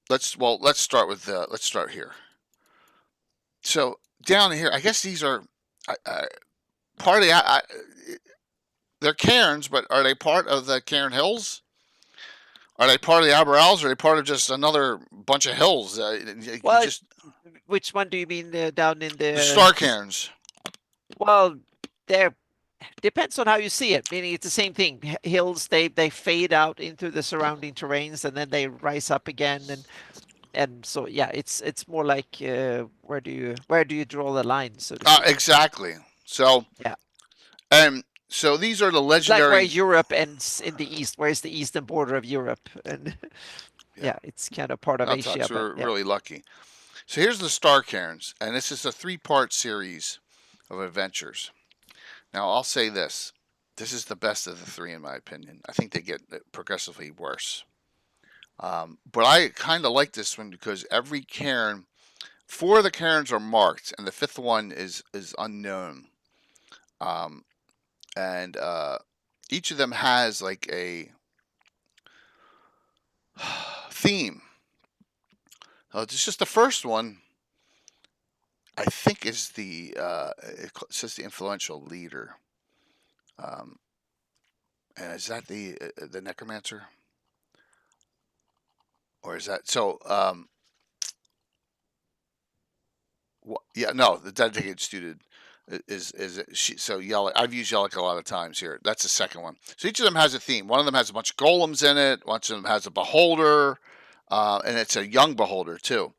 Let's start with let's start here. So down here, I guess these are part of the. They're cairns, but are they part of the Cairn Hills? Are they part of the Aberals, or are they part of just another bunch of hills? You Well, just which one do you mean down in the the? Star Cairns. Well, there depends on how you see it. Meaning it's the same thing. Hills they fade out into the surrounding terrains and then they rise up again, and so yeah, it's more like where do you draw the line, so to speak? Exactly. So Yeah, and so these are the it's like where legendary. Europe ends in the east. Where's the eastern border of Europe? And Yeah, yeah, it's kind of part of not touch. Asia, but We're yeah. really lucky. So here's the Star Cairns, and this is a three-part series of adventures. Now I'll say this: this is the best of the three, in my opinion. I think they get progressively worse. But I kind of like this one because every cairn, four of the cairns are marked, and the fifth one is unknown. Um, and each of them has like a theme. It's just the first one. I think is it says the influential leader. Um, and is that the necromancer, or is that so? Yeah, no, the dedicated student is she. So Yellick, I've used Yellick a lot of times here. That's the second one. So each of them has a theme. One of them has a bunch of golems in it. One of them has a beholder, and it's a young beholder too.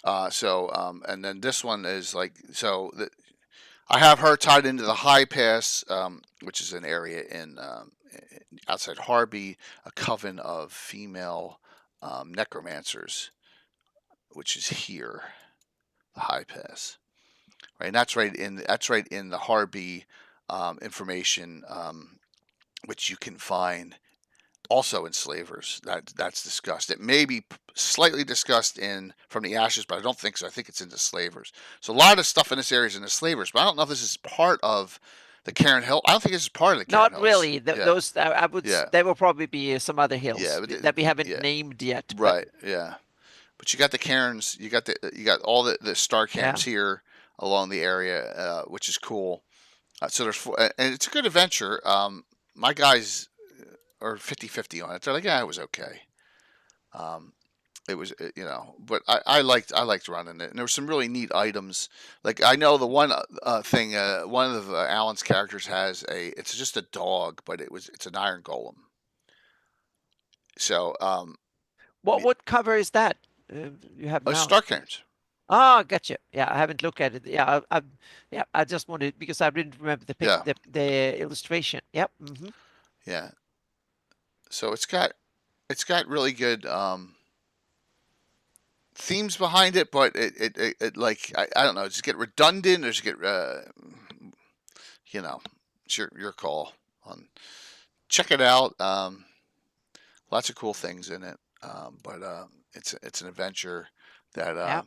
And then this one is like so. I have her tied into the High Pass, which is an area in outside Harby, a coven of female necromancers, which is here, the High Pass. Right, and that's right in the Harby information, which you can find also in Slavers. That's discussed. It may be slightly discussed in From the Ashes, but I don't think so. I think it's in the Slavers. So a lot of stuff in this area is in the Slavers, but I don't know if this is part of the Cairn Hill. I don't think this is part of the Cairn Not Hills. really. Yeah, Those I would yeah, there will probably be some other yeah, hills but that we haven't yeah, named yet, but right, yeah. But you got the Cairns, you got all the Star yeah. Cairns here. along the area, which is cool. So there's four, and it's a good adventure. My guys are 50-50 on it. They're like, yeah, it was okay. Um, it was, but I liked running it, and there were some really neat items. Like I know the one thing, one of Alan's characters has it's just a dog, but it's an iron golem. So What cover is that you have now? Star Cairns. Ah, gotcha. Yeah, I haven't looked at it. Yeah, yeah, I just wanted because I didn't remember Yeah, the illustration. Yep. yeah. So it's got really good themes behind it, but it like I don't know, does it get redundant or does it get you know, it's your call on check it out. Lots of cool things in it, but it's an adventure that Yeah.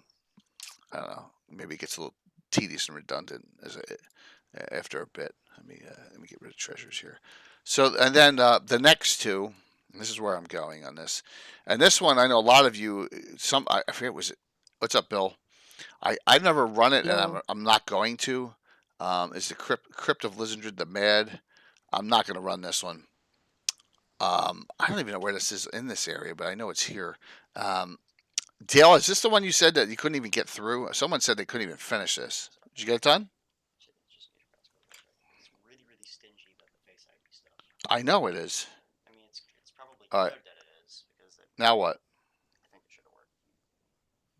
I don't know, maybe it gets a little tedious and redundant after a bit. Let me get rid of treasures here. So and then the next two. And this is where I'm going on this, and this one I know a lot of you. I forget was it. What's up, Bill? I've never run it, and Hello. I'm not going to. Is the Crypt of Lizardred the Mad? I'm not going to run this one. I don't even know where this is in this area, but I know it's here. Um, Dale, is this the one you said that you couldn't even get through? Someone said they couldn't even finish this. Did you get it done? I know it is. All right. Now what?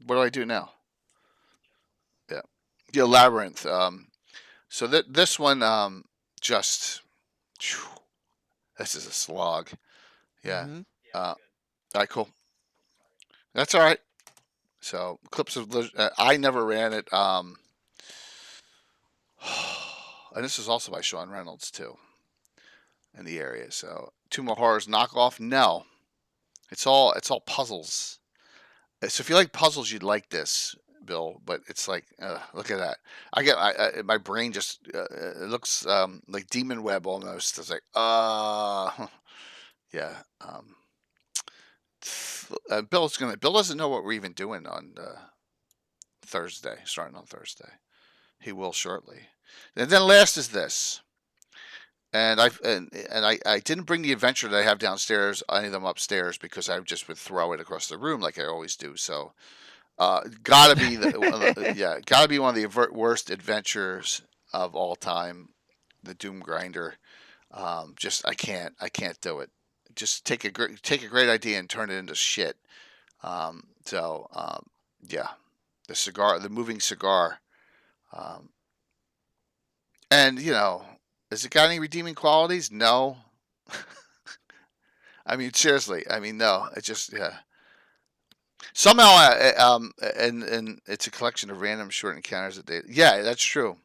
What do I do now? Yeah. Yeah, Labyrinth. So this one, just, phew, this is a slog. Yeah. hmm All right, cool. That's all right. So Clips of I never ran it. And this is also by Sean Reynolds too in the area. So Tomb of Horrors knockoff? No, it's all puzzles. So if you like puzzles, you'd like this, Bill. But it's like, look at that. My brain just it looks like Demon Web almost. It's like, yeah. Bill doesn't know what we're even doing on Thursday, starting on Thursday. He will shortly. And then last is this. And I didn't bring the adventure that I have downstairs, any of them upstairs, because I just would throw it across the room like I always do. So, gotta be yeah, gotta be one of the worst adventures of all time, the Doom Grinder. Just I can't do it. Just take a great idea and turn it into shit. Yeah, the moving cigar. Um, and has it got any redeeming qualities? No. I mean, seriously. I mean, no. It just, yeah. Somehow, and it's a collection of random short encounters that they. Yeah, that's true.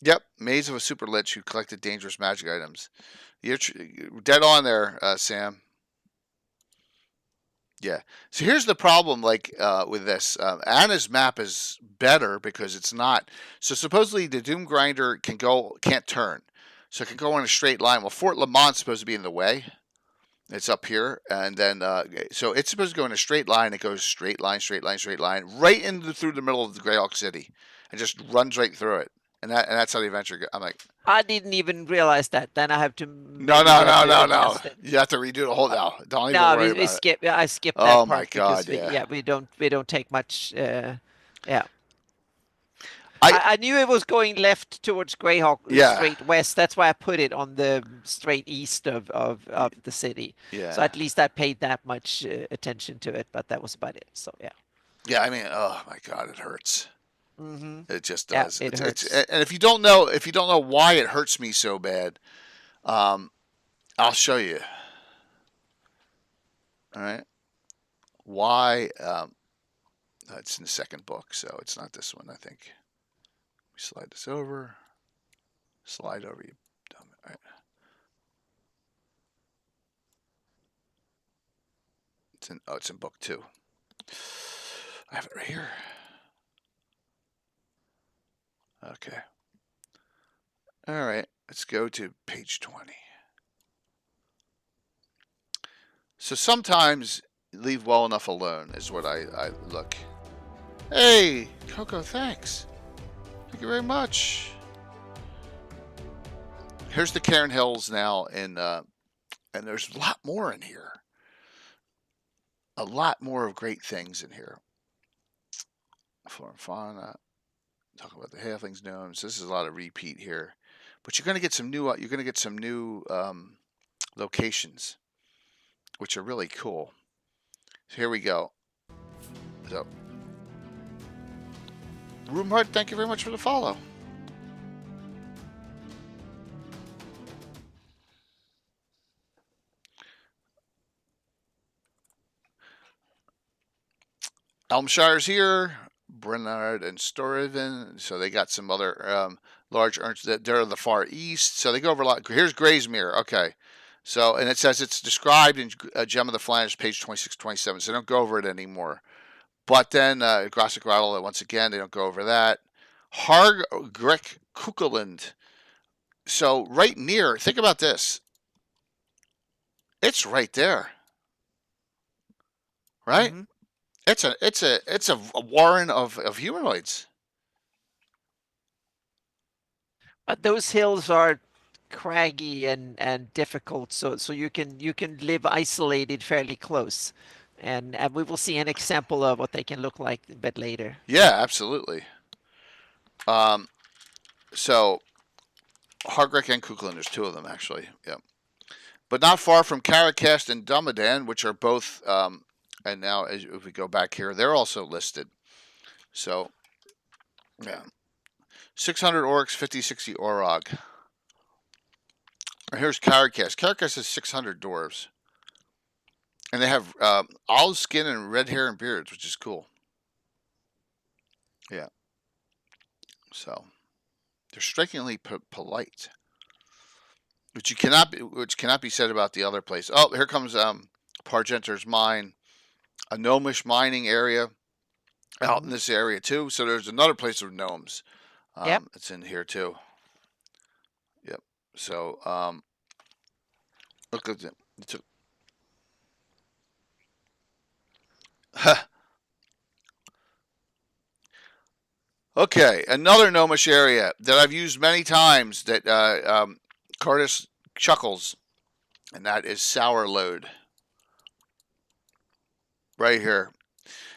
Yep, Maze of a Super Lich who collected dangerous magic items. You're dead on there, Sam. Yeah. So here's the problem, like with this. Anna's map is better because it's not. So supposedly the Doom Grinder can't turn, so it can go in a straight line. Well, Fort Lamont's supposed to be in the way. It's up here, and then so it's supposed to go in a straight line. It goes straight line, straight line, straight line, right through the middle of the GREYHAWK City, and just runs right through it. And that's how the adventure goes. I'm like, I didn't even realize that. Then I have to no, maybe no, we have no, to no, no. adjust it. You have to redo the whole Uh, now. Don't even no, worry we about it. skip. I skipped that Oh my part because God, yeah. we don't take much. Yeah. I I knew it was going left towards Greyhawk, yeah, straight west. That's why I put it on the straight east of the city. So yeah, at least I paid that much attention to it, but that was about it. So yeah. yeah. I mean, oh my God, it hurts. hmm It just Yeah, does. it It's hurts. and if you don't know why it hurts me so bad, um, I'll show you. All right, why? It's in the second book, so it's not this one. I think. We slide this over. Slide over, you dumb. All right. It's in book 2. I have it right here. Okay. All right. Let's go to page 20. So sometimes leave well enough alone is what I look. Hey, Coco, thanks. Thank you very much. Here's the Cairn Hills now, and there's a lot more in here. A lot more of great things in here. Flora and fauna. Talk about the halflings gnomes. This is a lot of repeat here, but you're going to get some new. You're going to get some new locations, which are really cool. So here we go. So, Roomhard, thank you very much for the follow. Elmshire's here. Brennard and Storiven. So they got some other large urns that they're the far east. So they go over a lot. Here's Graysmere. Okay. So, and it says it's described in Gem of the Flanders, page 26, 27. So they don't go over it anymore. But then Grassic Rattle, once again, they don't go over that. Hargrek Kukeland. So right near, think about this. It's right there, right? Hmm. It's a warren of humanoids. But those hills are craggy and difficult, so you can live isolated fairly close, and we will see an example of what they can look like a bit later. Yeah, absolutely. Um, so Hargrek and Kuklin, there's two of them actually. Yeah, but not far from Caracast and Dumadan, which are both. And now, if we go back here, they're also listed. So, yeah, 600 orcs, 50, 60 orog. Here's Caracast. Caracast has 600 dwarves, and they have olive skin and red hair and beards, which is cool. Yeah, so they're strikingly polite, which cannot be said about the other place. Oh, here comes Pargenter's mine, a gnomish mining area out in Hmm. this area too. So there's another place of gnomes. Yep. It's in here too. Yep. So look at it. Okay, another gnomish area that I've used many times that Curtis chuckles, and that is Sour Load right here.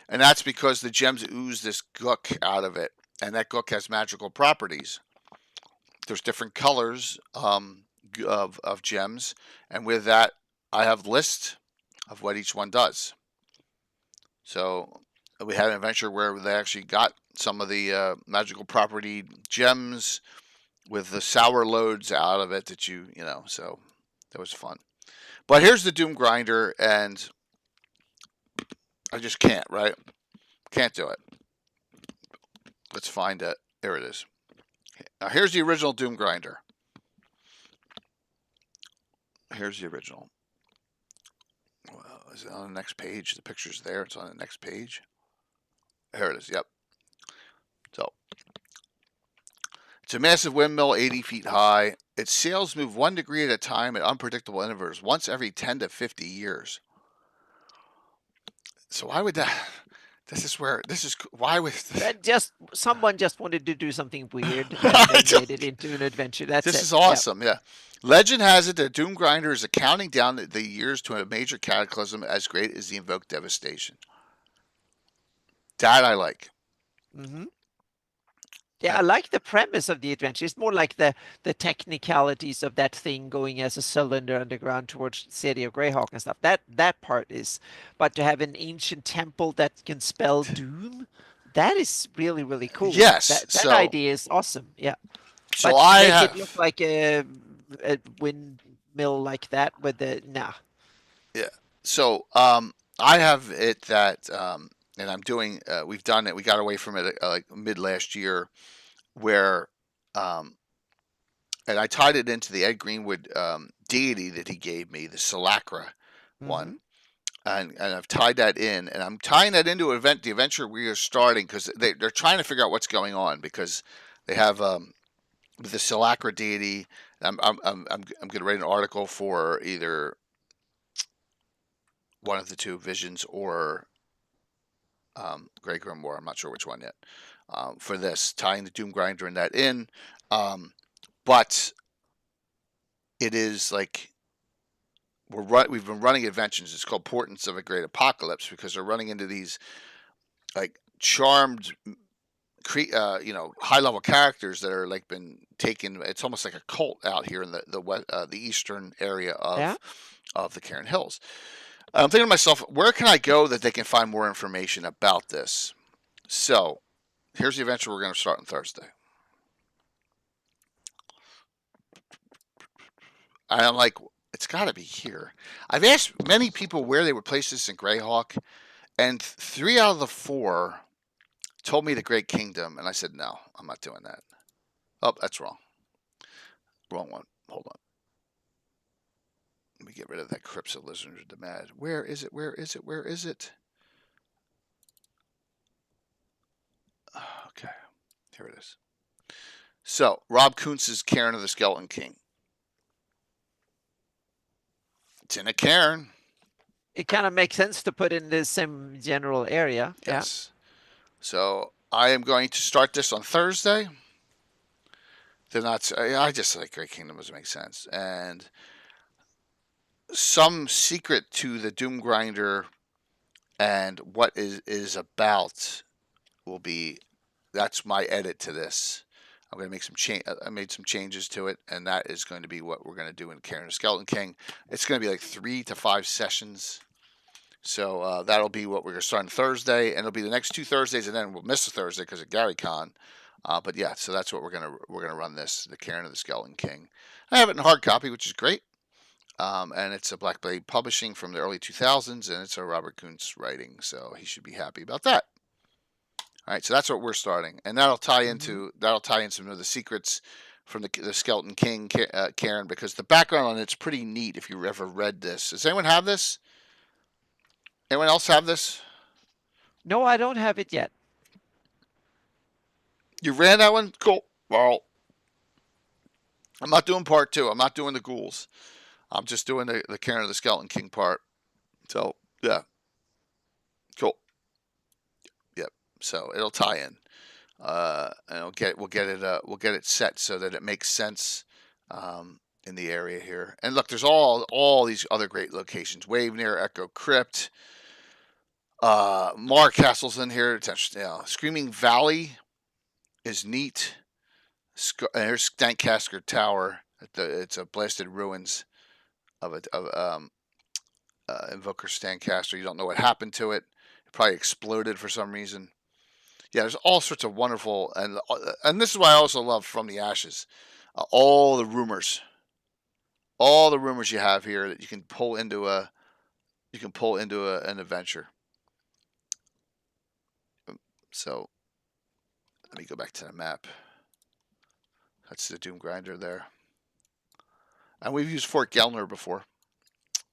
And that's because the gems ooze this gook out of it, and that gook has magical properties. There's different colors of gems, and with that, I have lists of what each one does. So we had an adventure where they actually got some of the magical property gems with the sour loads out of it that so that was fun. But here's the Doom Grinder, and I just can't, right? Can't do it. Let's find it. There it is. Now here's the original Doom Grinder. Here's the original. Well, is it on the next page? The picture's there. It's on the next page. Here it is. Yep. So it's a massive windmill, 80 feet high. Its sails move 1 degree at a time at unpredictable intervals, once every 10 to 50 years. So why would that? This is why would And just someone just wanted to do something weird and then made it into an adventure. That's this it. is Yeah. awesome. Yeah. Legend has it that Doom Grinder is counting down the years to a major cataclysm as great as the invoked devastation. That I like. Hmm. Yeah, Uh, I like the premise of the adventure. It's more like the technicalities of that thing going as a cylinder underground towards the city of Greyhawk and stuff. That part is, but to have an ancient temple that can spell doom, that is really really cool. yes. That idea is awesome. Yeah, So but I make it look have. like a windmill like that with the nah. Yeah. So I have it that and I'm doing. We've done it. We got away from it like mid last year, where um, and I tied it into the Ed Greenwood deity that he gave me, the Salacra one, Hmm. and I've tied that in, and I'm tying that into the adventure we are starting because they're trying to figure out what's going on because they have with the Salacra deity. I'm going to write an article for either one of the two visions or Grey Grimoire. I'm not sure which one yet. For this, tying the Doom Grinder and that in, um, but it is like we've been running adventures. It's called Portents of a Great Apocalypse because they're running into these like charmed, high level characters that are like been taken. It's almost like a cult out here in the eastern area Yeah. of the Cairn Hills. I'm thinking to myself, where can I go that they can find more information about this? So here's the adventure we're going to start on Thursday. I'm like, it's got to be here. I've asked many people where they would place this in GREYHAWK, and 3 out of the 4 told me the Great Kingdom, and I said, no, I'm not doing that. Oh, that's wrong. Wrong one. Hold on. Let me get rid of that Cryptid Lizard the Mad. Where is it? Where is it? Where is it? Okay, here it is. So, Rob Kuntz's Cairn of the Skeleton King. It's in a cairn. It kind of makes sense to put in the same general area. Yeah. Yes. So, I am going to start this on Thursday. They're not. I just like Great Kingdom doesn't make sense, and some secret to the Doom Grinder and what is about will be. That's my edit to this. I'm going to make some change. I made some changes to it, and that is going to be what we're going to do in Cairn of Skeleton King. It's going to be like 3 to 5 sessions. So that'll be what we're going to start on Thursday, and it'll be the next 2 Thursdays, and then we'll miss a Thursday because of GaryCon. But yeah, so that's what we're gonna run this, the Cairn of the Skeleton King. I have it in hard copy, which is great. And it's a Black Blade Publishing from the early 2000s, and it's a Robert Kuntz writing, so he should be happy about that. All right, so that's what we're starting, and that'll tie in some of the secrets from the Skeleton King, Cairn, because the background on it's pretty neat. If you ever read this, does anyone have this? Anyone else have this? No, I don't have it yet. You ran that one? Cool. Well, I'm not doing part 2. I'm not doing the ghouls. I'm just doing the Cairn of the Skeleton King part. So, yeah. Cool. Yep. So, it'll tie in. And we'll get it set so that it makes sense in the area here. And look, there's all these other great locations. Wavenir, Echo Crypt, Mar Castle's in here. It's interesting. Screaming Valley is neat. Here's Stankcaster Tower. It's a blasted ruins of Invoker Stankcaster. You don't know what happened to it. It probably exploded for some reason. Yeah, there's all sorts of wonderful, and this is why I also love From the Ashes. All the rumors you have here that you can pull into an adventure. So let me go back to the map. That's the Doom Grinder there. And we've used Fort Gelner before.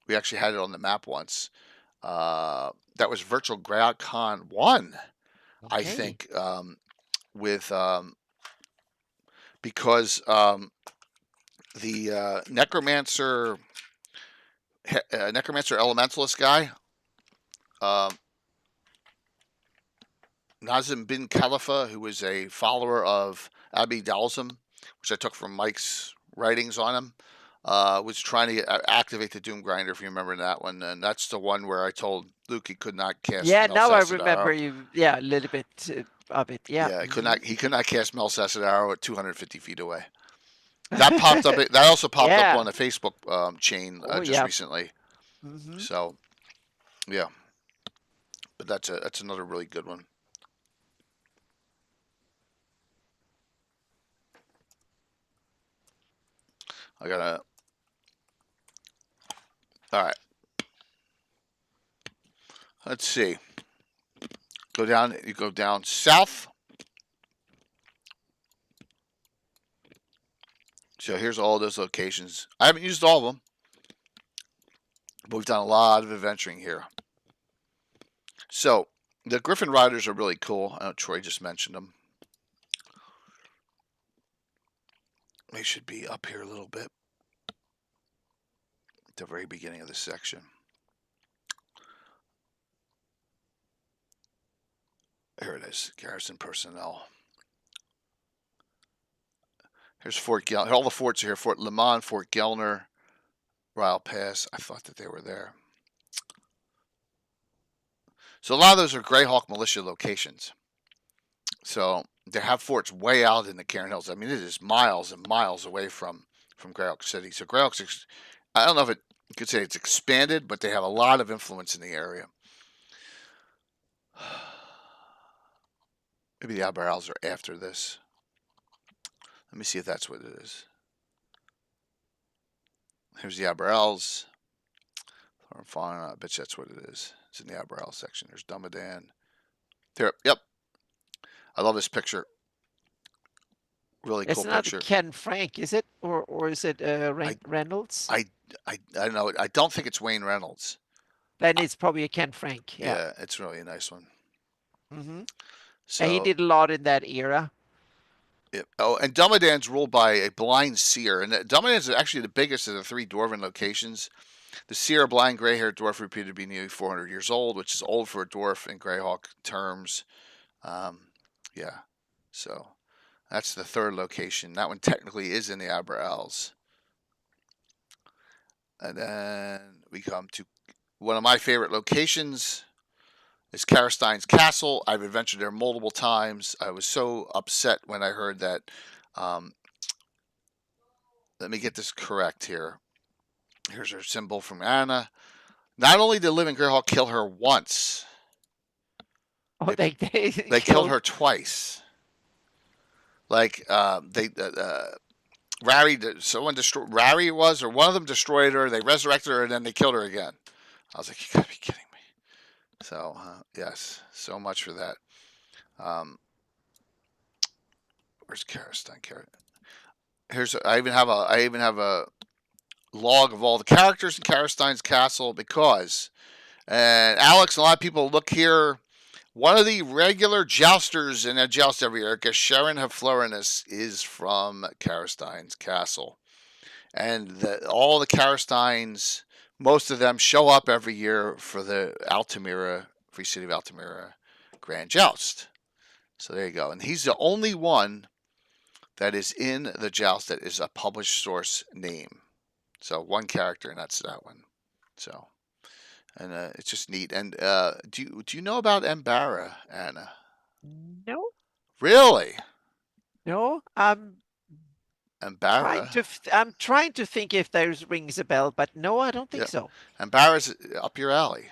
We actually had it on the map once. That was Virtual GREYHAWK Con 1, I Okay. think, with because the Necromancer Elementalist guy, Nazim bin Khalifa, who was a follower of Abi Dalsum, which I took from Mike's writings on him, was trying to activate the Doom Grinder, if you remember that one. And that's the one where I told Luke he could not cast Yeah, now I Melsasadaro. remember you. Yeah, a little bit of it. Yeah. Yeah, he could not cast Melsasadaro at 250 feet away. That popped up. That also popped up Yeah. on a Facebook chain Oh, just yeah. recently. So, yeah, but that's another really good one. I gotta. All right. Let's see. Go down. You go down south. So here's all those locations. I haven't used all of them, but we've done a lot of adventuring here. So the Griffin Riders are really cool. I know Troy just mentioned them. They should be up here a little bit at the very beginning of this section. Here it is. Garrison personnel. Here's Fort Gel. All the forts are here. Fort Lemont, Fort Gelner, Ryle Pass. I thought that they were there. So a lot of those are Greyhawk militia locations. So they have forts way out in the Cairn Hills. I mean, it is miles and miles away from Greyhawk City. So Greyhawk's, I don't know if you could say it's expanded, but they have a lot of influence in the area. Maybe the Aberals are after this. Let me see if that's what it is. Here's the Aberals. I bet you that's what it is. It's in the Aberal section. There's Dumadan. There. Yep. I love this picture. Really It's cool not picture. Ken Frank, is it? Or is it I Reynolds? I don't know. I don't think it's Wayne Reynolds. Then it's probably a Ken Frank. Yeah. Yeah, it's really a nice one. Mm-hmm. And he So, did a lot in that era. yeah. Oh, and Dumadan's ruled by a blind seer, and Dumadan's actually the biggest of the three dwarven locations. The seer, a blind gray-haired dwarf, reputed to be nearly 400 years old, which is old for a dwarf in Greyhawk terms. Um, yeah. So that's the third location. That one technically is in the Aberals. And then we come to one of my favorite locations is Karstein's Castle. I've adventured there multiple times. I was so upset when I heard that. Um, let me get this correct here. Here's her symbol from Anna. Not only did Living Greyhawk kill her once, Oh, they they they killed killed. her twice. Like they Rary, someone destroyed Rary was, or one of them destroyed her. They resurrected her and then they killed her again. I was like, you gotta be kidding me. So yes, so much for that. Um, where's Karstein? I even have a log of all the characters in Karstein's castle because, and Alex and a lot of people look here. One of the regular jousters in a joust every year, Gesherin Haflorinus, is from Karstein's castle. And all the Karsteins, most of them show up every year for the Altamira, Free City of Altamira Grand Joust. So there you go. And he's the only one that is in the joust that is a published source name. So one character, and that's that one. So, and it's just neat. And do you know about Embara, Anna? No, Really? no. Embara? I'm trying to think if there's rings a bell, but no, I don't think Yeah. so. Embara's up your alley.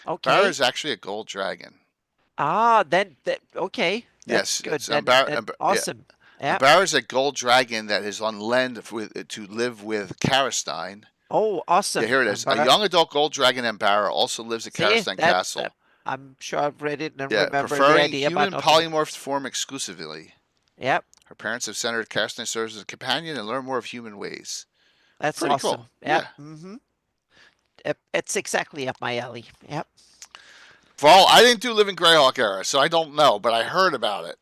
Embara Okay. is actually a gold dragon. Ah, then that okay. That's Yes, good. it's Then Yeah, awesome. Yeah. Embara is a gold dragon that is on land to live with Karstein. Oh, Yeah, awesome. here it is. A young adult gold dragon Embara also lives at See Karstein that Castle. I'm sure I've read it and Yeah, remember the preferring idea, but human not the. polymorphed form exclusively. Yep, Her parents have sent her to Karstein serves as a companion and learn more of human ways. that's Pretty awesome. cool. Yep. Yeah. Mm-hmm. Yep, it's exactly up my alley. Yep. For all I didn't do Living Greyhawk era, so I don't know, but I heard about it.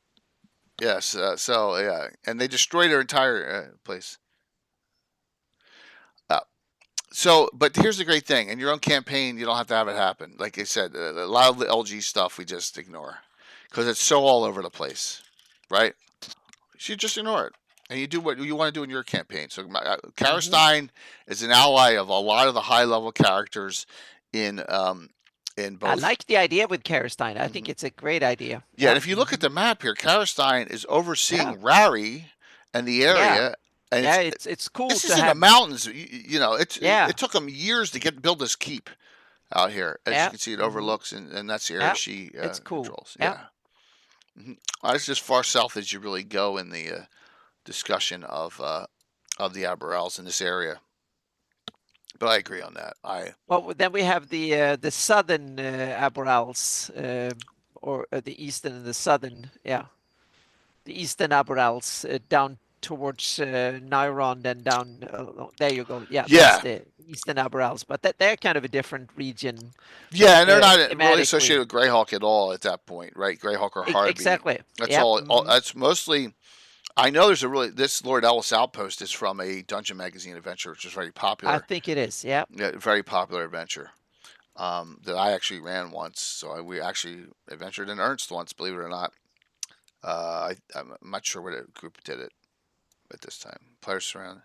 Yes. So yeah, and they destroyed her entire place. Uh, So, but here's the great thing: in your own campaign, you don't have to have it happen. Like I said, a lot of the LG stuff we just ignore because it's so all over the place, right? So you just ignore it, and you do what you want to do in your campaign. So, Mm-hmm. Karstein is an ally of a lot of the high level characters in in I both. like the idea with Karstein. I think Mhm. it's a great idea. Yeah, and Yep. if you look at Mm-hmm. the map here, Karstein is Yeah. overseeing Rari and the Yeah. area, and Yeah. It's cool this to is in the have. mountains. Yeah. It took them years to build this keep out here. As you Yeah. can see, it Mm-hmm. overlooks, and that's the area Yeah. she It's cool. controls. Yeah. Yeah, it's as far south as you really go in the discussion of the Aberals in this area. But I agree on that. Well, then we have the southern Aborals, or the eastern and the southern. Yeah, the eastern Aborals down towards Nairon and down. There you go. Yeah, that's Yeah, the eastern Aborals, but they're kind of a different region yeah, and they're not really associated thematically. with Greyhawk at all at that point, right? Greyhawk or Harby. Exactly. That's Yep. all. Hmm. That's mostly. I know there's a really this Lord Ellis Outpost is from a Dungeon Magazine adventure, which is very I popular. think it is. Yep. Yeah, very popular adventure. that I actually ran once. We actually adventured in Ernst once, believe it or not. I'm not sure what group did it at this time. Players surrounded.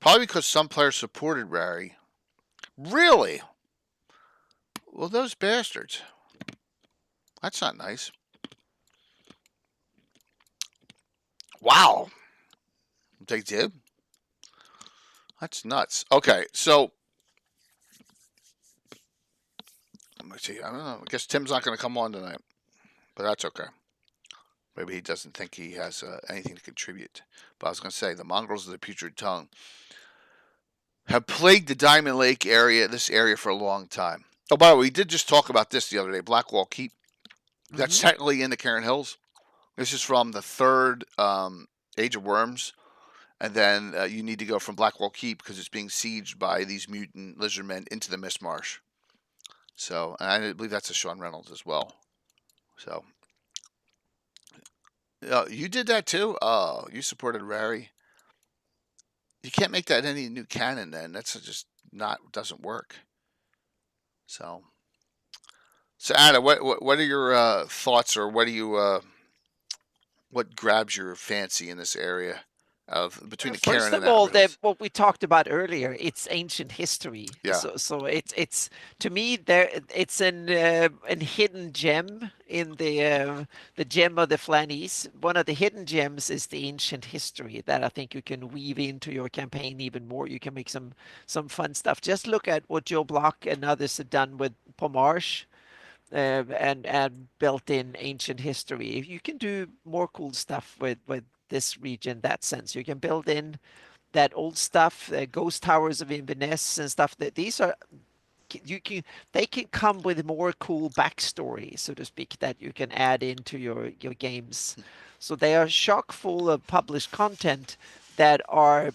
Probably because some players supported Rary. Really? Well, those bastards. That's not nice. Wow. They did? That's nuts. Okay, so let me see. I don't know. I guess Tim's not going to come on tonight, but that's okay. Maybe he doesn't think he has anything to contribute. But I was going to say the mongrels of the putrid tongue have plagued the Diamond Lake area, this area, for a long time. Oh, by the way, we did just talk about this the other day. Blackwall Keep. That's Hmm. technically in the Cairn Hills. This is from the third Age of Worms, and then you need to go from Blackwall Keep because it's being sieged by these mutant lizardmen into the Mist Marsh. So, and I believe that's a Sean Reynolds as well. So, you did that too. Oh, you supported Rary. You can't make that any new canon. Then that's just not doesn't work. So, Anna, what are your thoughts, or what grabs your fancy in this area of between the First Cairn and of the all, Abbot Hills? what we talked about earlier, it's ancient history. Yeah. So it's to me it's an hidden gem in the gem of the Flannies. One of the hidden gems is the ancient history that I think you can weave into your campaign even more. You can make some fun stuff. Just look at what Joe Block and others have done with Pomarsh. And built in ancient history. You can do more cool stuff with this region. That sense, you can build in that old stuff, ghost towers of Inverness and stuff. That these are you can they can come with more cool backstory, so to speak, that you can add into your games. So they are chock full of published content that are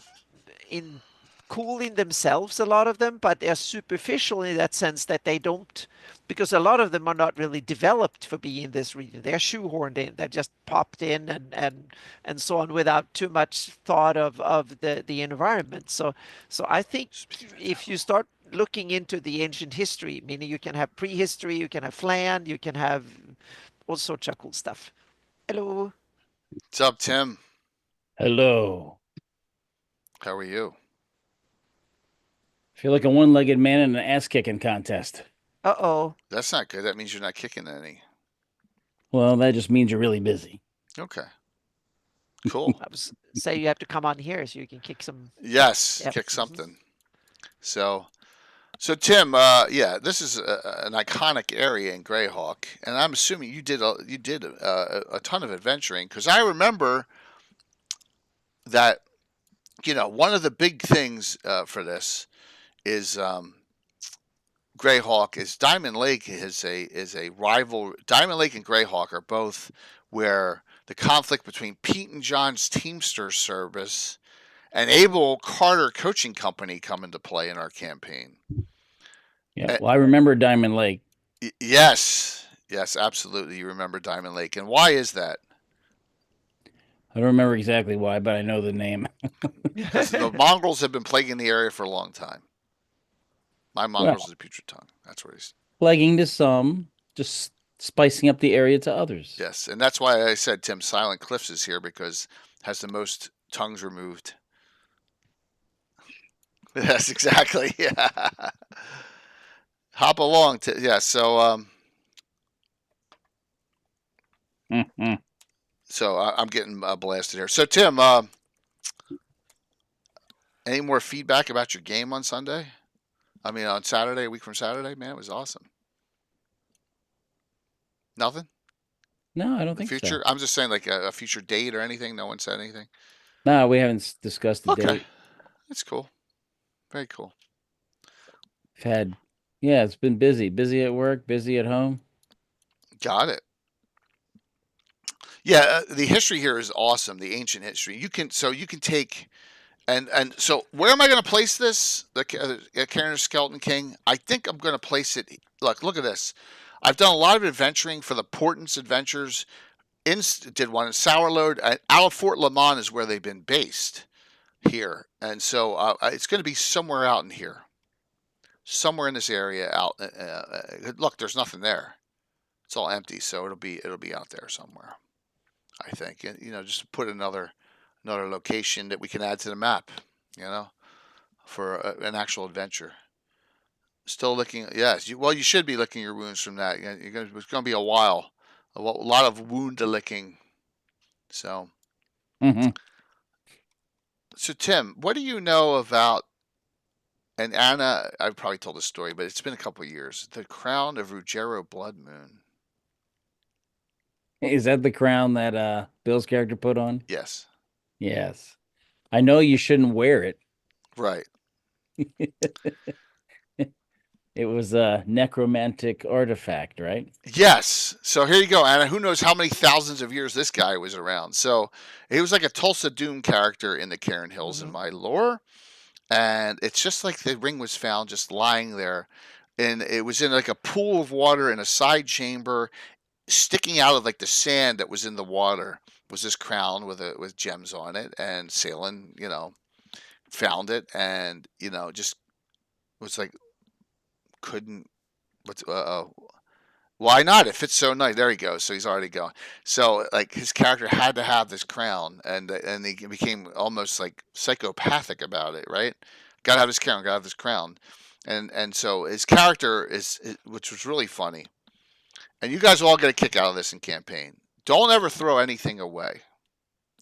in cool in themselves, a lot of them, but they're superficial in that sense that they don't, because a lot of them are not really developed for being in this region. They're shoehorned in. They're just popped in and so on without too much thought of the environment. So I think if you start looking into the ancient history, meaning you can have prehistory, you can have Flan, you can have all sorts of cool stuff. Hello. What's up, Tim? Hello. How are you? Feel like a one-legged man in an ass-kicking contest. Uh-oh. That's not good. That means you're not kicking any. Well, that just means you're really busy. Okay. Cool. I was say you have to come on here so you can kick some. Yes, Yep. kick Hmm. something. So, Tim, yeah, this is an iconic area in Greyhawk, and I'm assuming you did a ton of adventuring because I remember that one of the big things for this is Greyhawk is Diamond Lake is a rival. Diamond Lake and Greyhawk are both where the conflict between Pete and John's Teamster service and Abel Carter Coaching Company come into play in our campaign. Yeah, Uh, well, I remember Diamond Lake. yes, yes, absolutely. You remember Diamond Lake, and why is that? I don't remember exactly why, but I know the name. Because the mongrels have been plaguing the area for a long time. My mongrels is Well, a putrid tongue. That's what he's. flagging to some, just spicing up the area to others. Yes, and that's why I said Tim Silent Cliffs is here because has the most tongues removed. Yes, exactly. Yeah. Hop along to yeah. Mhm. I'm getting blasted here. So Tim, any more feedback about your game on Sunday? I mean, on Saturday, a week from Saturday, man, it was awesome. Nothing. No, I don't The think so. future. I'm just saying, like a future date or anything. No one said anything. No, we haven't discussed the Okay, date. that's cool. Very cool. We've had, yeah, it's been busy. Busy at work, busy at home. Got it. Yeah, the history here is awesome. The ancient history. You can take and so where am I going to place this? The Cairn Skeleton King. I think I'm going to place it. Look at this. I've done a lot of adventuring for the Portents Adventures. Did one in Sourload. Out of Fort Lamont is where they've been based here, and so it's going to be somewhere out in here. somewhere in this area. Out. Look, there's nothing there. It's all empty, so it'll be out there somewhere. I think, and just to put another location that we can add to the map. You know, for an actual adventure. Still licking. Yes. Well, you should be licking your wounds from that. It's going to be a while. A lot of wound licking. So. Hmm. So Tim, what do you know about? And Anna, I've probably told this story, but it's been a couple of years. The crown of Ruggiero Blood Moon. Is that the crown that Bill's character put on? Yes. Yes. I know you shouldn't wear it. Right. It was a necromantic artifact, right? Yes. So here you go, Anna. Who knows how many thousands of years this guy was around? So he was like a Tulsa Doom character in the Cairn Hills in my lore. And it's just like the ring was found just lying there. And it was in like a pool of water in a side chamber. Sticking out of like the sand that was in the water was this crown with gems on it. And Salen, found it and, just was like, couldn't, what's, why not? It fits so nice. There he goes. So he's already going. So like his character had to have this crown, and he became almost like psychopathic about it. Right? Got to have this crown. Got to have this crown, and so his character which was really funny. And you guys all get a kick out of this in campaign. Don't ever throw anything away.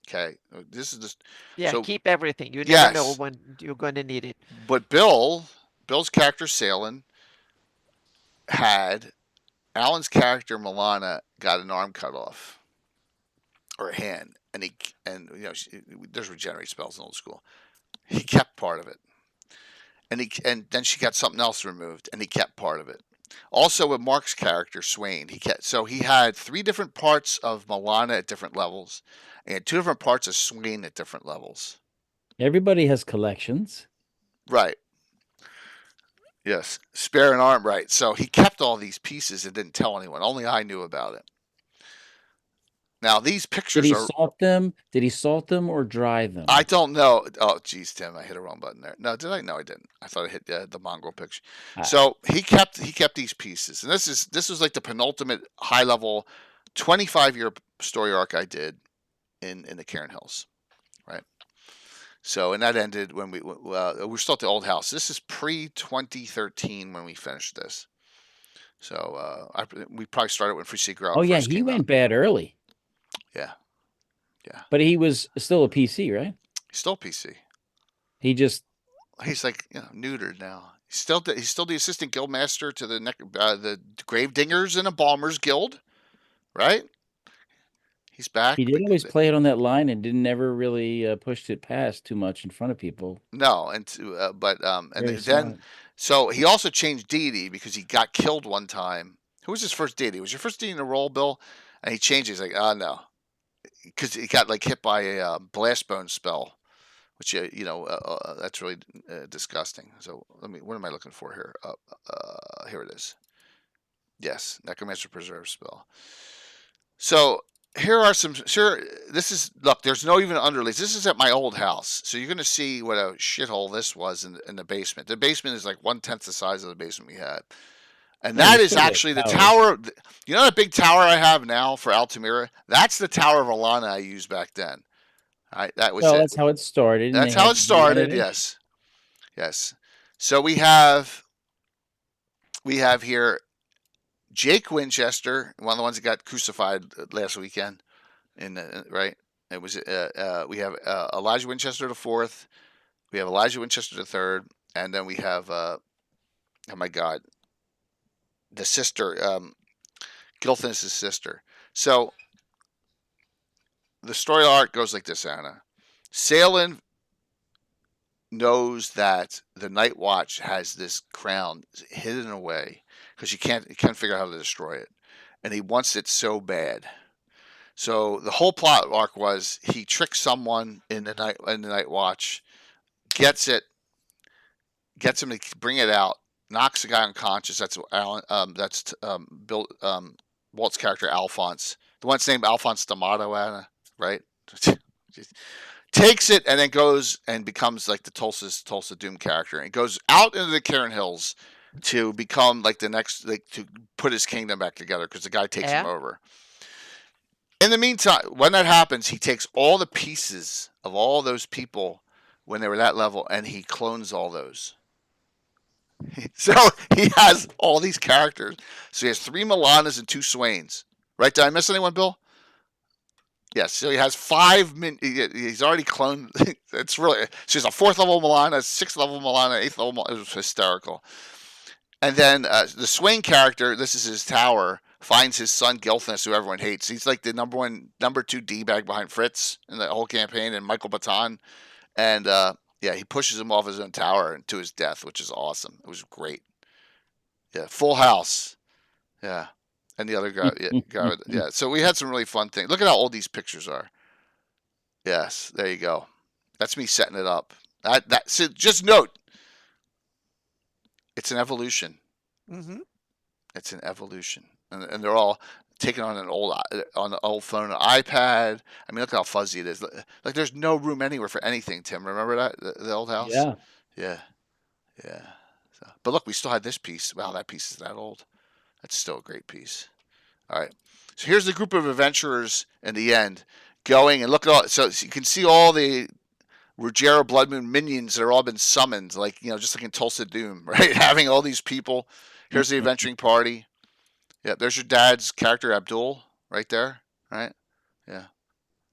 Okay, this is just keep everything. You never yes. know when you're going to need it. But Bill's character Salen had. Alan's character Milana got an arm cut off, or a hand, and there's regenerate spells in old school. He kept part of it, and then she got something else removed, and he kept part of it. Also, with Mark's character Swain, he had 3 different parts of Milana at different levels, and 2 different parts of Swain at different levels. Everybody has collections, right? Yes, spare an arm, right. So he kept all these pieces and didn't tell anyone. Only I knew about it. Now, these pictures Did he salt them? Did he salt them or dry them? I don't know. Oh, geez, Tim, I hit a wrong button there. No, did I? No, I didn't. I thought I hit the mongrel picture. So he kept these pieces. And this was like the penultimate high-level 25-year story arc I did in the Cairn Hills, right? So, and that ended when we were still at the old house. This is pre-2013 when we finished this. So we probably started when Free Secret. Oh yeah, he went bad early. Yeah. But he was still a PC, right? He's still PC. He's like neutered now. He's still the assistant guild master to the Gravedingers and Embalmers Guild, right? He's back. He did always play it on that line and didn't never really pushed it past too much in front of people. No, and then so he also changed deity because he got killed one time. Who was his first deity? Was your first deity in a roll, Bill? And he changed. He's like, no, because he got like hit by a blast bone spell, which that's really disgusting. So what am I looking for here? Here it is. Yes, Necromancer Preserve spell. So here are some. Sure, look. There's no even underlays. This is at my old house, so you're going to see what a shithole this was in the basement. The basement is like 1/10 the size of the basement we had, and that is actually the tower. You know that big tower I have now for Altamira? That's the Tower of Alana I used back then. That was it. That's how it started. That's how it started. Yes. So we have here Jake Winchester, one of the ones that got crucified last weekend. Right, it was. We have Elijah Winchester the 4th. We have Elijah Winchester the 3rd, and then we have oh my God, the sister, Gilthanas' sister. So the story arc goes like this, Anna. Salen knows that the Night Watch has this crown hidden away because he can't figure out how to destroy it, and he wants it so bad. So the whole plot arc was he tricks someone in the Night Watch, gets him to bring it out, knocks the guy unconscious. That's Bill Walt's character Alphonse, the one's named Alphonse D'Amato, Anna, right? Takes it and then goes and becomes like the Tulsa Doom character and goes out into the Cairn Hills to become like the next, like to put his kingdom back together because the guy takes him Yeah. over. In the meantime, when that happens, he takes all the pieces of all those people when they were that level and he clones all those. So he has all these characters. So he has 3 Milanas and 2 Swains. Right? Did I miss anyone, Bill? Yes. So he has 5. He's already cloned. It's really. So he's a 4th level Milana, 6th level Milana, 8th level Milana. It was hysterical. And then the Swain character, this is his tower, finds his son Gilthness, who everyone hates. He's like the number 2 D-bag behind Fritz in the whole campaign, and Michael Baton. And yeah, he pushes him off his own tower and to his death, which is awesome. It was great. Yeah, full house. Yeah, and the other guy, yeah. So we had some really fun things. Look at how old these pictures are. Yes, there you go. That's me setting it up. So just note, it's an evolution. Mm-hmm. It's an evolution, and they're all taken on an old phone, an iPad. I mean, look how fuzzy it is. Like there's no room anywhere for anything. Tim, remember that the old house? Yeah. Yeah. Yeah. So, but look, we still had this piece. Wow, that piece is that old. That's still a great piece. All right. So here's the group of adventurers in the end going and look at all. So you can see all the Ruggiero Blood Moon minions that are all been summoned, like, just like in Tulsa Doom, right? Having all these people. Here's the adventuring party. Yeah, there's your dad's character, Abdul, right there, right? Yeah.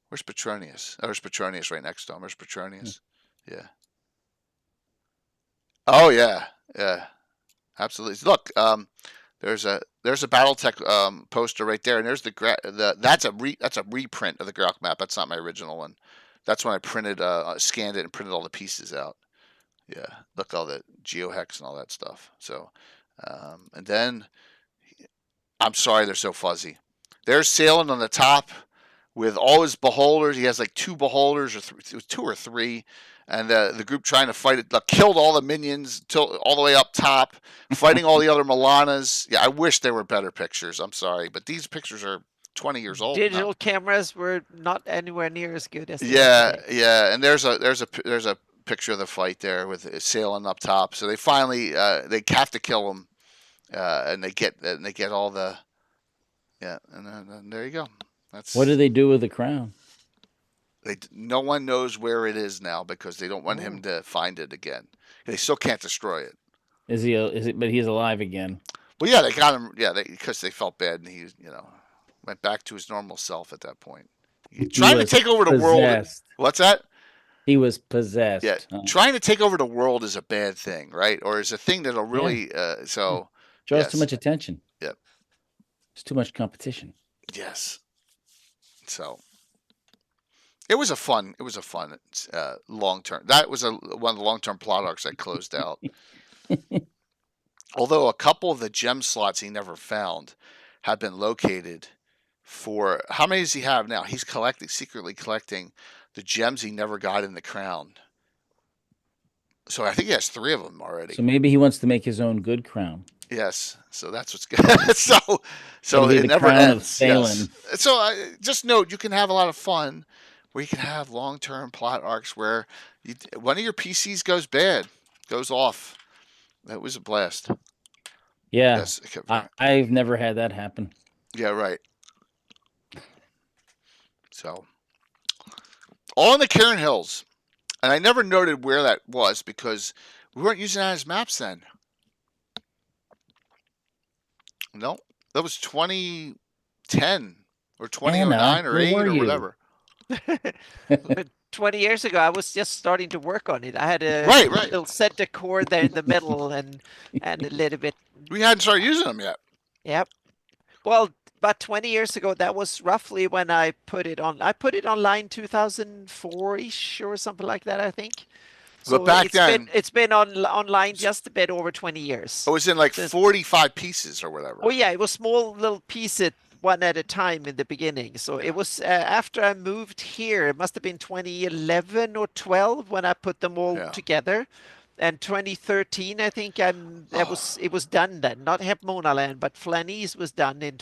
Where's Petronius? Oh, there's Petronius right next to him. Where's Petronius? Yeah. Oh yeah, yeah, absolutely. Look, there's a BattleTech poster right there, and there's that's a reprint of the GREYHAWK map. That's not my original one. That's when I printed, scanned it, and printed all the pieces out. Yeah, look, all the geohex and all that stuff. So, and then I'm sorry they're so fuzzy. They're sailing on the top with all his beholders. He has like 2 beholders, or 2 or 3, and the group trying to fight it. Killed all the minions all the way up top, fighting all the other Milanas. Yeah, I wish they were better pictures. I'm sorry, but these pictures are 20 years old. Digital cameras were not anywhere near as good as they are Yeah, today. yeah, and there's a picture of the fight there with it sailing up top. So they finally they have to kill him, and they get all the and then there you go. That's What do they do with the crown? no one knows where it is now because they don't want him to find it again. They still can't destroy it. Is it? But he's alive again. Well, yeah, they got him. Yeah, because they felt bad, and he went back to his normal self at that point. Trying to take over the world. What's that? He was possessed. Yeah, trying to take over the world is a bad thing, right? Or is a thing that'll really draws yes. too much attention. Yep. It's too much competition. Yes. So it was a fun long term. That was one of the long term plot arcs I closed out. Although a couple of the gem slots he never found have been located for how many does he have now? He's secretly collecting the gems he never got in the crown. So I think he has 3 of them already. So maybe he wants to make his own good crown. Yes. So that's what's good. so it never ends. Yes. So just note, you can have a lot of fun where you can have long-term plot arcs where one of your PCs goes off. That was a blast. Yeah. Yes. I've never had that happen. Yeah, right. So all in the Cairn Hills. And I never noted where that was because we weren't using that as maps then. No, that was 2010 or 2009 or 8 or whatever. 20 years ago, I was just starting to work on it. I had a little center core there in the middle and a little bit. We hadn't started using them yet. Yep. Well, about 20 years ago, that was roughly when I put it on. I put it online 2004-ish or something like that, I think. So but back then, it's been online just a bit over 20 years. It was in like 45 pieces or whatever. Oh yeah, it was small little pieces, one at a time in the beginning. So it was after I moved here. It must have been 2011 or 12 when I put them all together. And 2013, I think it was done then. Not Hepmonaland, but Flanies was done in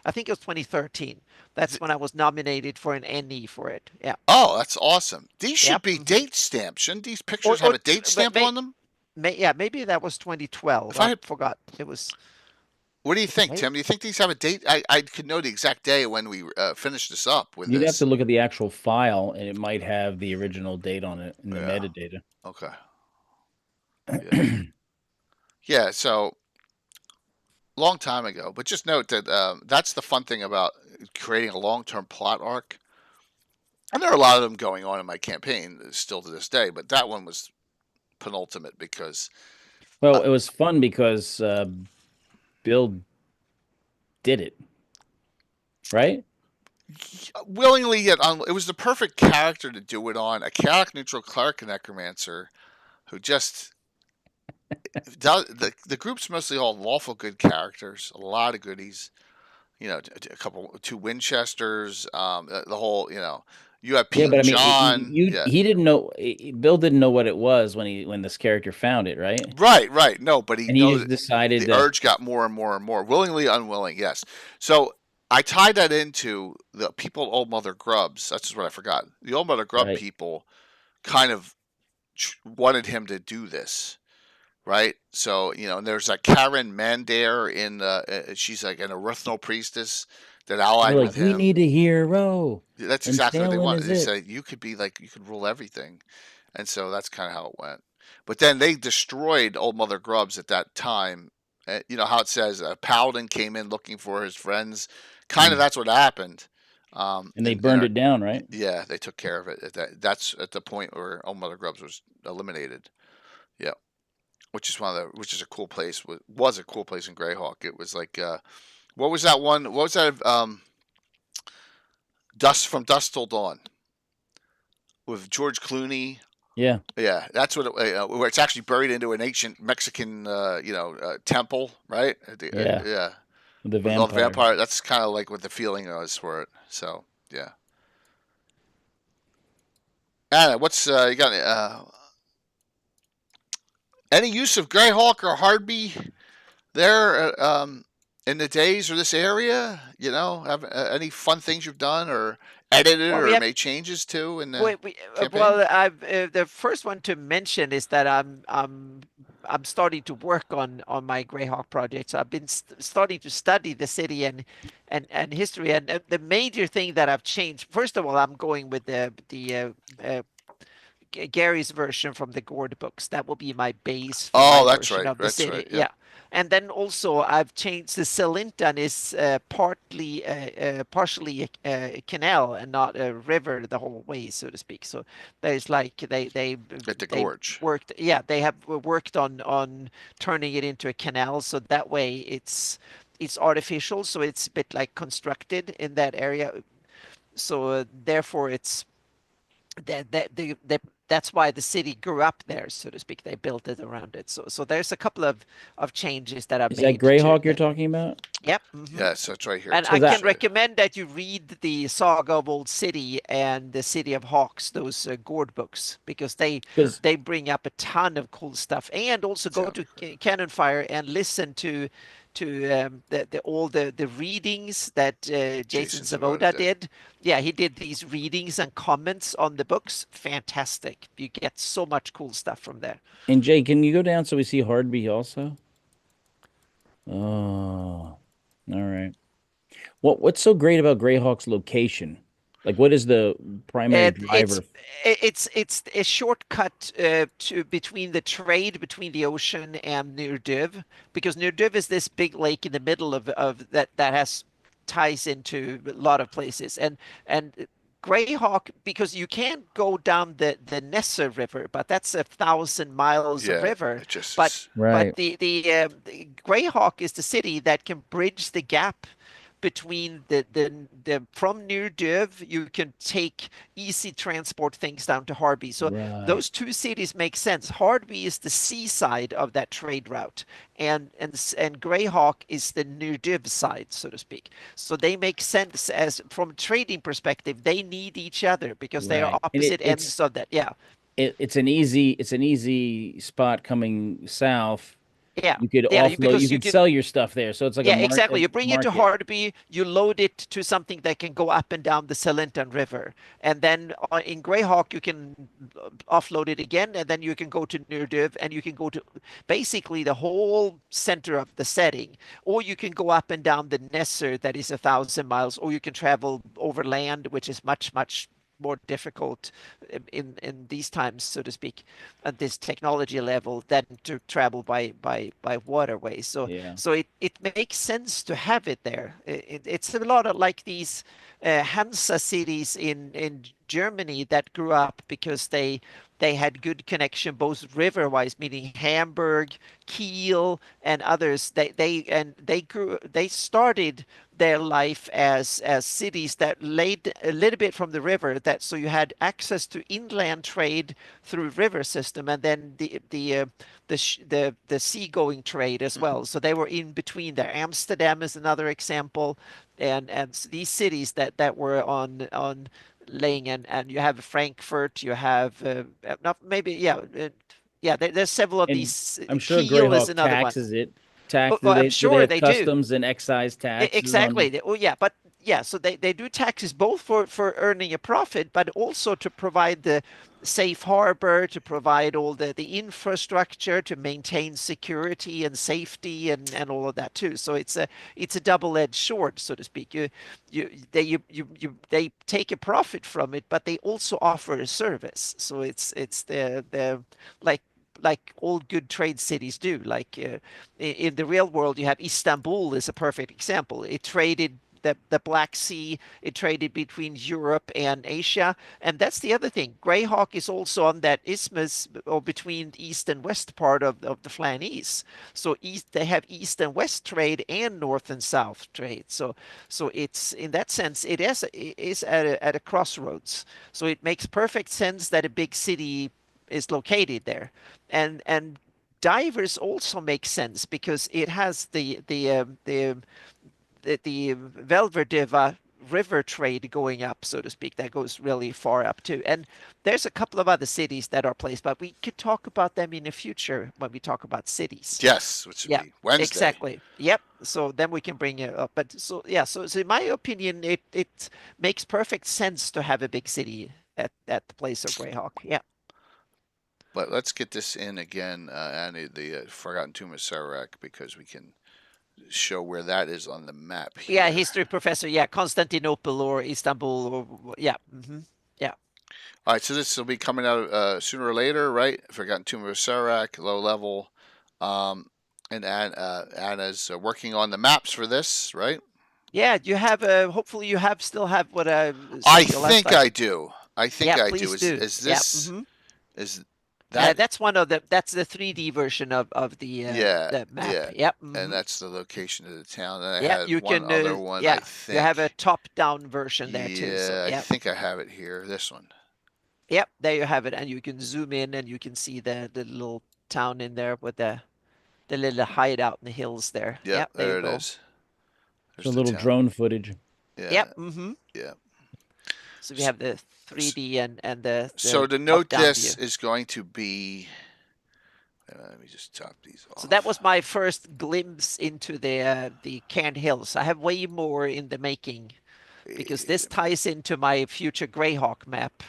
I think it was 2013. That's when I was nominated for an NE for it. Yeah. Oh, that's awesome. These should be date stamped. Shouldn't these pictures have a date stamp on them? yeah, maybe that was 2012. If I I had, forgot. It was what do you think, maybe. Tim? Do you think these have a date? I could know the exact day when we finished this up with You'd have to this. look at the actual file, and it might have the original date on it in the Yeah. metadata. Okay. Yeah. Yeah. So long time ago, but just note that that's the fun thing about creating a long-term plot arc. And there are a lot of them going on in my campaign still to this day, but that one was penultimate because uh, Well, it was fun because Bill did it, right? willingly yet it was the perfect character to do it on, a chaotic neutral cleric necromancer who just the group's mostly all lawful good characters, a lot of goodies. A couple, two Winchesters, the whole, you have Yeah, Pete but and I mean, John. you Yeah. he didn't know. Bill didn't know what it was when this character found it, right? Right, right. No, but he And he knows just decided the to. urge got more and more and more. Willingly, unwilling, yes. So I tied that into the people at Old Mother Grubs. That's just what I forgot. The Old Mother Grub Right. people kind of wanted him to do this, right? So and there's like Karen Mandare she's like an Erythral priestess that They're allied like, with we him. need a hero, That's and exactly what they Talon wanted. is They it. said you could be like you could rule everything, and so that's kind of how it went. But then they destroyed Old Mother Grubs at that time. You know how it says a paladin came in looking for his friends. Kind of Mm. that's what happened. And they In burned our it down, right? yeah, they took care of it. That's at the point where Old Mother Grubs was eliminated. Yeah, which is a cool place. Was a cool place in Greyhawk. It was like what was that one? What was that? Dusk Till Dawn with George Clooney. Yeah, Yeah, that's where it's actually buried into an ancient Mexican, temple, right? yeah. Yeah, The with all the vampire. vampire. That's kind of like what the feeling was for it. So yeah. Anna, what's you got? Any use of Greyhawk or Hardby there in the days or this area? Have any fun things you've done or edited Well, we or have made changes to in the we campaign? well, I've the first one to mention is that I'm starting to work on my Greyhawk project. So I've been starting to study the city and history. And the major thing that I've changed, first of all, I'm going with the Gary's version from the Gord books. That will be my base for Oh, my that's version right. of the That's right. city. Yep. Yeah. And then also I've changed the Celintan is partially a canal and not a river the whole way, so to speak. So there's like At the they gorge. worked, yeah, they have worked on turning it into a canal, so that way it's artificial, so it's a bit like constructed in that area. So therefore it's that's why the city grew up there, so to speak. They built it around it. So there's a couple of changes that I've Is that made to Greyhawk you're that. talking about? Yep. Yes, that's right here And too. I Because I can That's right. recommend that you read the Saga of Old City and the City of Hawks, those Gord books, because because they bring up a ton of cool stuff. And also go Sounds to good. Cannon Fire and listen to the all the readings that Jason Jason Zavoda Zavoda did. did. Yeah, he did these readings and comments on the books. Fantastic. You get so much cool stuff from there. and Jay, can you go down so we see Hardby also? Oh, all right. What's so great about Greyhawk's location? Like, what is the primary It, it's driver? it's a shortcut to between the trade between the ocean and Nirdiv, because Nirdiv is this big lake in the middle of that has ties into a lot of places, and Greyhawk, because you can't go down the Nessa River, but that's 1,000 miles of Yeah, river. it just But is. Right. the Greyhawk is the city that can bridge the gap between the from near Div, you can take easy transport things down to Harby. So Right. those two cities make sense. Harby is the seaside of that trade route, and Greyhawk is the near Div side, so to speak. So they make sense as from a trading perspective. They need each other because they are Right. And opposite ends of that. Yeah, it's an easy spot coming south Yeah. You could Yeah, offload, you because you could can. sell your stuff there. So it's like Yeah, a exactly. You bring it to market. Hardby, you load it to something that can go up and down the Salintan River. And then in Greyhawk, you can offload it again, and then you can go to Nurdiv, and you can go to basically the whole center of the setting. Or you can go up and down the Nesser, that is 1,000 miles, or you can travel over land, which is much, much more difficult in these times, so to speak, at this technology level than to travel by waterways. So Yeah. so it makes sense to have it there. It's a lot of like these Hansa cities in Germany that grew up because they had good connection both river-wise, meaning Hamburg, Kiel, and others. They started their life as cities that laid a little bit from the river, that so you had access to inland trade through river system, and then the seagoing trade as well. So they were in between there. Amsterdam is another example, and these cities that were on laying, and you have Frankfurt, you have not maybe yeah. There's several of And these. I'm sure Kiel is Greyhawk another one. taxes it. Tax, Oh, I'm do they sure have they do. customs and excise taxes on? Exactly. Oh, yeah, but yeah, so they do taxes both for earning a profit, but also to provide the safe harbor, to provide all the infrastructure, to maintain security and safety and all of that too. So it's a double-edged sword, so to speak. They take a profit from it, but they also offer a service. So it's the like like all good trade cities do. Like in the real world, you have Istanbul is a perfect example. It traded the Black Sea, it traded between Europe and Asia. And that's the other thing. Greyhawk is also on that isthmus or between east and west part of the Flanese. So they have east and west trade and north and south trade. So it's in that sense, it is at a crossroads. So it makes perfect sense that a big city is located there. And divers also make sense because it has the Velverdeva river trade going up, so to speak, that goes really far up too. And there's a couple of other cities that are placed, but we could talk about them in the future when we talk about cities. Yes, which would Yeah, be Wednesday. exactly. Yep. So then we can bring it up. But so yeah, so in my opinion, it makes perfect sense to have a big city at the place of Greyhawk. Yeah. But let's get this in again, and the Forgotten Tomb of Sarak, because we can show where that is on the map Yeah, here. history professor. Yeah, Constantinople or Istanbul or yeah. Yeah. All right, so this will be coming out sooner or later, right? Forgotten Tomb of Sarak, low level. Um, and Anna's working on the maps for this, right? Yeah, you have hopefully you have still have what I I sent you last think time. I do. I think Yeah, I do. please Is do. is Yeah. this is that? That's that's the 3D version of Yeah, the map. yeah. Yep. And that's the location of the town. And I Yeah, had you one can other one, I yeah, you have a think. top-down version there too. So, Yeah, I yeah. think I have it here. This one. Yep, there you have it, and you can zoom in and you can see the little town in there with the little hideout in the hills there. Yep, Yep, there you there it go. is. So a There's the little town. drone footage. Yeah, Yep. yeah. So we have the S- 3D and So the to note top-down this view. is going to be. Let me just top these So that off. was my first glimpse into the Cairn Hills. I have way more in the making because Wait this a minute. ties into my future Greyhawk map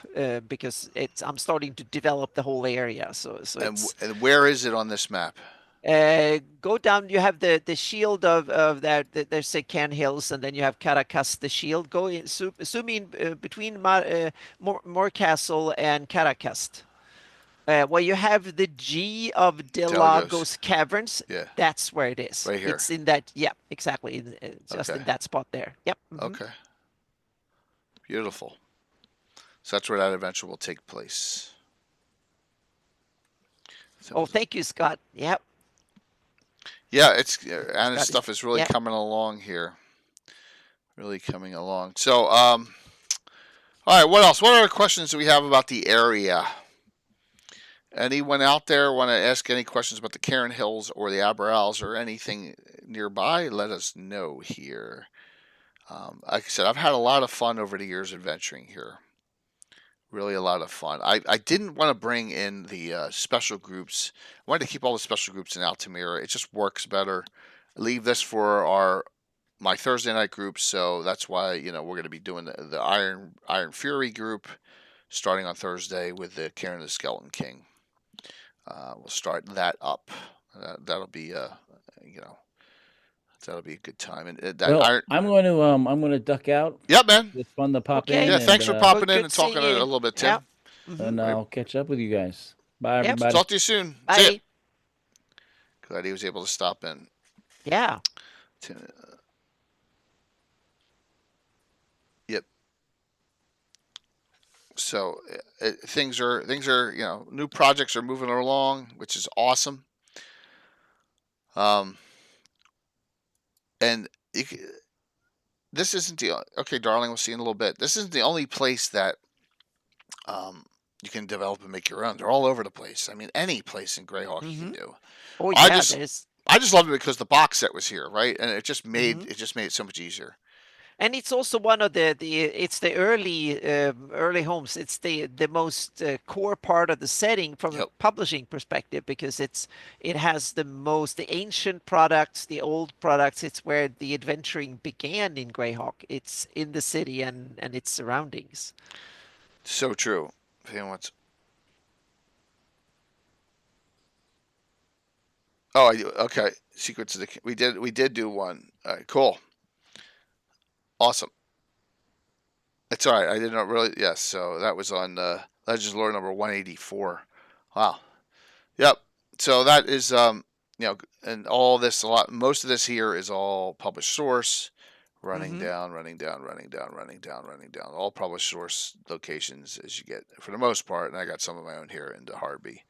because it's I'm starting to develop the whole area. So it's And where is it on this map? go down. You have the shield of that. There's a Cairn Hills, and then you have Caracas, the shield. Go in, zoom in between Castle and Caracas. Where you have the G of Delagos. Delagos Caverns, Yeah, that's where it is. right here. It's in that, yeah, exactly, just Okay. in that spot there. Yep. Okay. Beautiful. So that's where that adventure will take place. Oh, So, thank you, Scott. Yep. yeah, it's Anna's Scott is, stuff is really yep. coming along here. Really coming along. So, all right. What else? What other questions do we have about the area? Anyone out there want to ask any questions about the Cairn Hills or the Aberals or anything nearby? Let us know here. Like I said, I've had a lot of fun over the years adventuring here. Really a lot of fun. I didn't want to bring in the special groups. I wanted to keep all the special groups in Altamira. It just works better. Leave this for our my Thursday night group, so that's why we're going to be doing the Iron Fury group starting on Thursday with the Cairn the Skeleton King. We'll start that up. That'll be you know that'll be a good time. And that Well, Iron. I'm gonna duck out. Yep, man. It's fun to pop Okay. in Yeah, and thanks for Well, popping in good and seeing talking a you. little bit, Yeah. Tim. Mm-hmm. and Right. I'll catch up with you guys. Bye, Yep. everybody. Talk to you soon. See ya. Bye. Glad he was able to stop in. Yeah. Yep. So things are new projects are moving along, which is awesome. Um, and you, this isn't the okay, darling. We'll see you in a little bit. This isn't the only place that um, you can develop and make your own. They're all over the place. I mean, any place in Greyhawk you can Mm-hmm. do. Oh I yeah. just There's. I just loved it because the box set was here, right? And Mm-hmm. it just made it so much easier. And it's also one of the it's the early homes. It's the most core part of the setting from a Yep. publishing perspective because it has the ancient products, the old products. It's where the adventuring began in Greyhawk. It's in the city and its surroundings. So true. Hang on, what's okay. Secrets of the we did do one. All right, cool, awesome. It's all right. I didn't really. Yes, so that was on Legends Lore number 184. Wow. Yep. So that is and all this a lot. Most of this here is all published source, running Mm-hmm. down, running down, running down, running down, running down. All published source locations as you get for the most part. And I got some of my own here into Harby.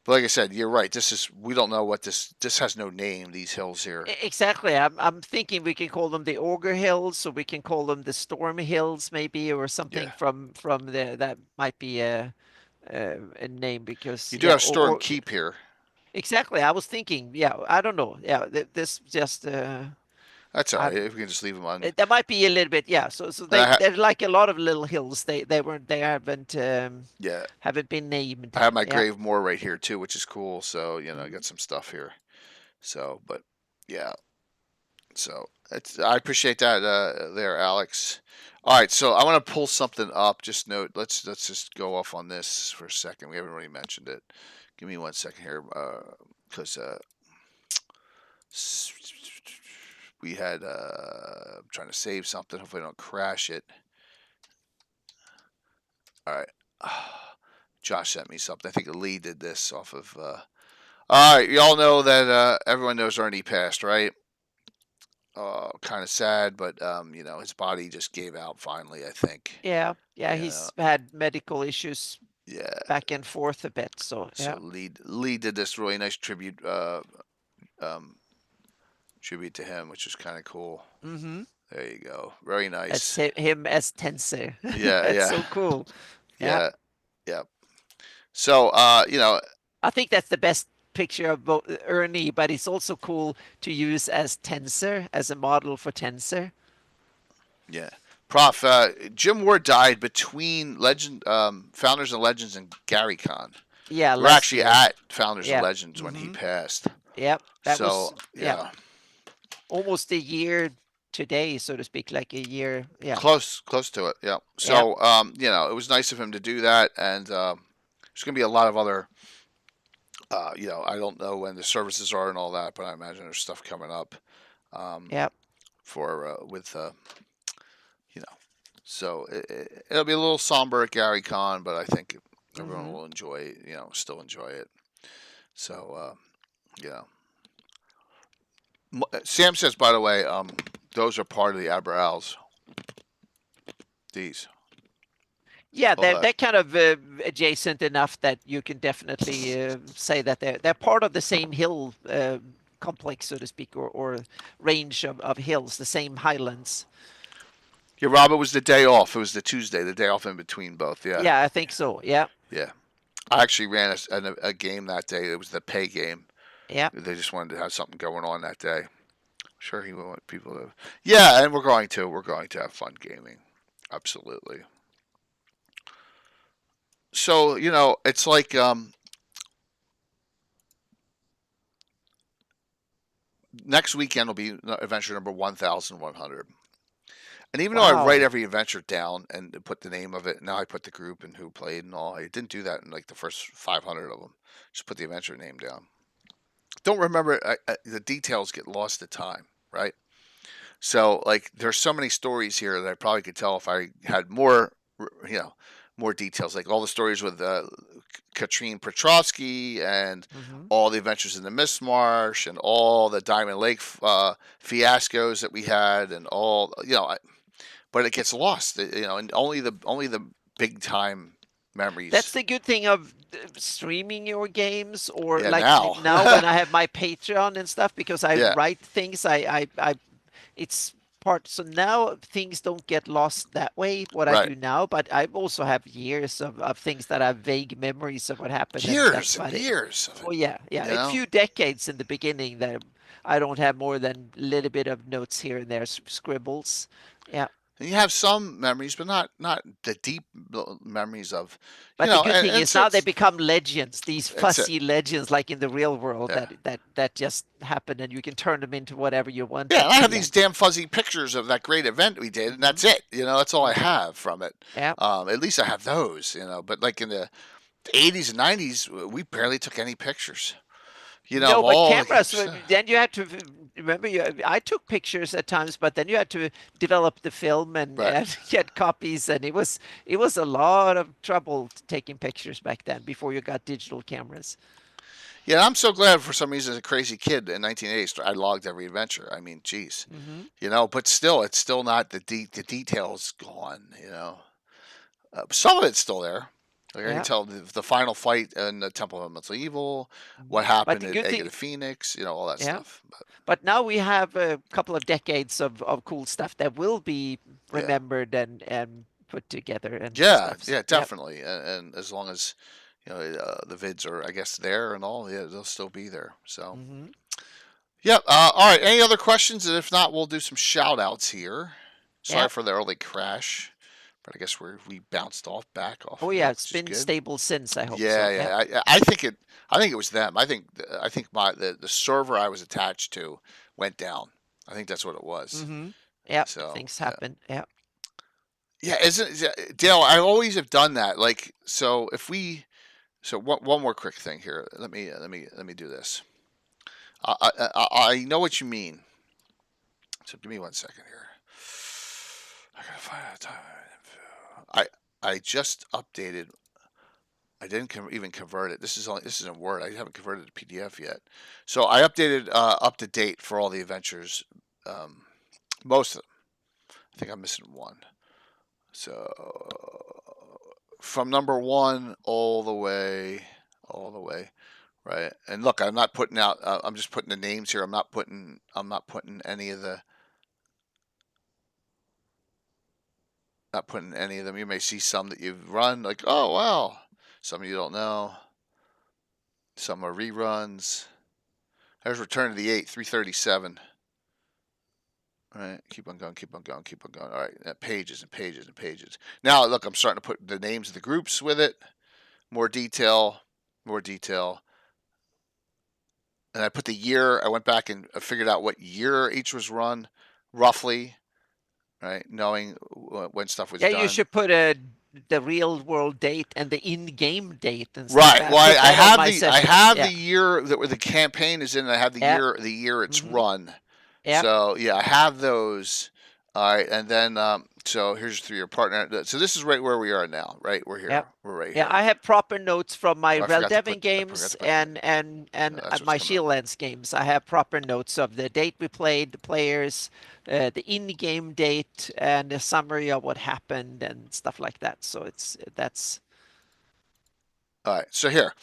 But like I said, you're right. We don't know what this has no name. These hills here. Exactly. I'm thinking we can call them the Ogre Hills, or we can call them the Storm Hills, maybe, or something Yeah. from the that might be a name because You do yeah, have Storm Keep here. exactly. I was thinking, yeah, I don't know. Yeah, this just That's all I right. If we can just leave them on. that might be a little bit, yeah. So And they're like a lot of little hills. They yeah, haven't been named. I have my Yeah. Grave Moor right here too, which is cool. So I Mhm. got some stuff here. So, but yeah, so I appreciate that there, Alex. All right, so I want to pull something up. Just note, let's just go off on this for a second. We haven't really mentioned it. Give me 1 second here, because we had I'm trying to save something. Hopefully, I don't crash it. All right. Josh sent me something. I think Lee did this off of. All right, y'all know that everyone knows Ernie passed, right? Kind of sad, but his body just gave out finally. I think. Yeah. Yeah. Yeah, He's had medical issues yeah. back and forth a bit. So So yeah. Lee did this really nice um, tribute to him, which was kind of cool. Mm-hmm. There you go. Very As nice. him as Tensei. Yeah, That's yeah, so cool. Yeah. yeah, yeah. So I think that's the best picture of both Ernie, but it's also cool to use as Tensor, as a model for Tensor. yeah. Prof, Jim Ward died between Founders and Legends and Gary Con. Yeah, We're last actually year. at Founders and Yeah. Legends when he Mm-hmm. passed. Yep. That was So yeah, yeah, almost a year today, so to speak, like a year. Yeah. close to it. Yeah. Yeah. So it was nice of him to do that, and there's gonna be a lot of other. I don't know when the services are and all that, but I imagine there's stuff coming up um, Yep. for with you know. So it'll be a little somber at Gary Con, but I think everyone Mm-hmm. will enjoy. Still enjoy it. So yeah. Sam says, by the way, those are part of the Abrals. These. Yeah, All they're that. kind of adjacent enough that you can definitely say that they're part of the same hill complex, so to speak, or range of hills, the same highlands. Yeah, Rob, it was the day off. It was the Tuesday, the day off in between both. Yeah, Yeah, I think so. Yeah. yeah. I actually ran a game that day. It was the pay game. Yeah. They just wanted to have something going on that day. Sure, he would want people to. Yeah, and we're going to have fun gaming. Absolutely. So it's like next weekend will be adventure number 1,100. And even though I write Wow. every adventure down and put the name of it, now I put the group and who played and all. I didn't do that in like the first 500 of them. Just put the adventure name down. Don't remember the details get lost to time, right? So like there's so many stories here that I probably could tell if I had more, you know, more details. Like all the stories with Katrine Petrovsky and Hmm. all the adventures in the Mist Marsh and all the Diamond Lake fiascos that we had and all but it gets lost, and only the big time That's memories. the good thing of streaming your games, or Yeah, like now. now when I have my Patreon and stuff, because I Yeah, write things, it's part. So now things don't get lost that way, what I right. do now, but I also have years of things that I have vague memories of what happened, and that's Years and funny. years of it. Oh yeah, yeah, You a know. few decades in the beginning that I don't have more than a little bit of notes here and there, scribbles. Yeah. And you have some memories, but not the deep memories of, But the good thing and is so now they become legends, these it's it. fuzzy legends, like in the real world, Yeah. that just happen, and you can turn them into whatever you want Yeah, it and I to. have these And damn fuzzy pictures of that great event we did, and hmm that's it. That's all I hmm have from it. yeah. At least I have those. But like in the '80s and '90s, we barely took any pictures. Of No, but all the cameras. games. Then you had to remember. I took pictures at times, but then you had to develop the film and, Right. and get copies, and it was a lot of trouble taking pictures back then before you got digital cameras. Yeah, I'm so glad for some reason as a crazy kid in 1980 I logged every adventure. I mean, geez, Hmm. but still, it's still not the details gone. Some of it's still there. Like I can Yeah. tell the final fight in the Temple of Elemental Evil, Mhm. what But happened the at good Egg of thing, the Phoenix, all that yeah. stuff. But But now we have a couple of decades of cool stuff that will be yeah, remembered and put together and yeah, stuff. yeah, Yep. definitely. And as long as the vids are, I guess, there and all, yeah, they'll still be there. So. Hmm. Yep. All right. Any other questions? And if not, we'll do some shout outs here. Sorry Yep. for the early crash, but I guess we bounced back off Oh of yeah, that, it's which is been good. stable since. I hope Yeah, so. Yep. yeah. I think it was them. I think the server I was attached to went down. I think that's what it was. Hmm. Yep. So Things yeah, happen. Yep. yeah. Isn't Dale? I always have done that. Like so, if we so one more quick thing here. Let me do this. I know what you mean. So give me 1 second here. I gotta find out time. I I just updated. I didn't even convert it. This is in Word. I haven't converted to PDF yet. So I updated up to date for all the adventures. Um, most of them. I think I'm missing one. So from number one all the way, right? And look, I'm not putting out. I'm just putting the names here. I'm not putting any of the. Not putting any of them. You may see some that you've run, like, oh wow. Some you don't know. Some are reruns. There's Return to the Eight, 337. All right, keep on going, keep on going, keep on going. All right, pages and pages and pages. Now, look, I'm starting to put the names of the groups with it. More detail, more detail. And I put the year. I went back and figured out what year each was run, roughly, right? Knowing when stuff was Yeah, you done. should put the real world date and the in-game date and stuff. Right. I Well, put I that on have my the I sessions. have Yeah. the year that where the campaign is in. And I have the Yeah. year it's Hmm. run. Yeah. So yeah, I have those. All right, and then so here's through your partner. So this is right where we are now. Right, we're Yeah. here. We're right Yeah, here. I have proper notes from my Oh, Reldevin I forgot games to put. and That's what's my coming up. Shieldlands games. I have proper notes of the date we played, the players, the in-game date, and a summary of what happened and stuff like that. So that's All right, so here.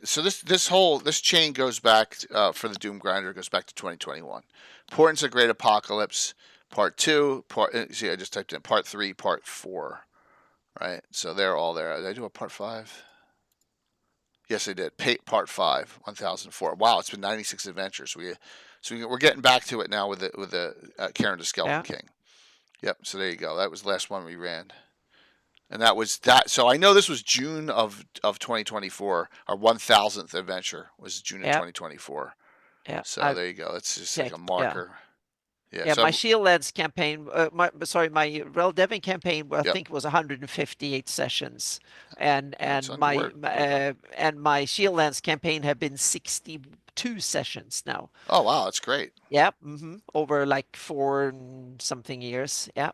So this chain goes back for the Doom Grinder goes back to 2021. Importance of Great Apocalypse, Part Two. See, I just typed in Part Three, Part Four. Right, so they're all there. Did I do a Part Five? Yes, I did. Part Five, 1004. Wow, it's been 96 adventures. We're getting back to it now with the Cairn the Skeleton yeah. King. Yep. So there you go. That was the last one we ran. And that was that. So I know this was June of 2024. Our 1000th adventure was June of Yeah, 2024. yeah. So I've there you go. It's just like a checked. Yeah. marker. Yeah. Yeah, my So Shieldlands campaign, my Rel Devon campaign, I yep. think was 158 sessions, That's under word up. and my Shieldlands campaign have been 62 sessions now. Oh wow, that's great. Yeah, over like four something years. Yeah,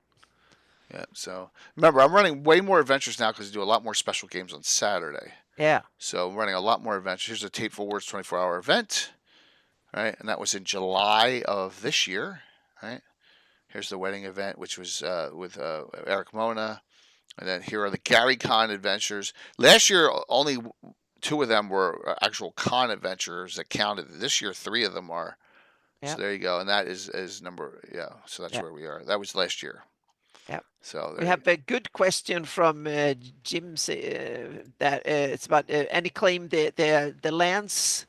Yeah. So remember, I'm running way more adventures now because I do a lot more special games on Saturday. yeah, So I'm running a lot more adventures. Here's a Tateful Words 24-hour event, right? And that was in July of this year, right? Here's the wedding event, which was with Eric Mona. And then here are the Gary Con adventures. Last year, only two of them were actual con adventures that counted. This year, three of them are. yeah, So there you go. And that is number, yeah. So that's yeah, where we are. That was last year. yeah. So We there you have a good question from Jim that it's about any claim the lands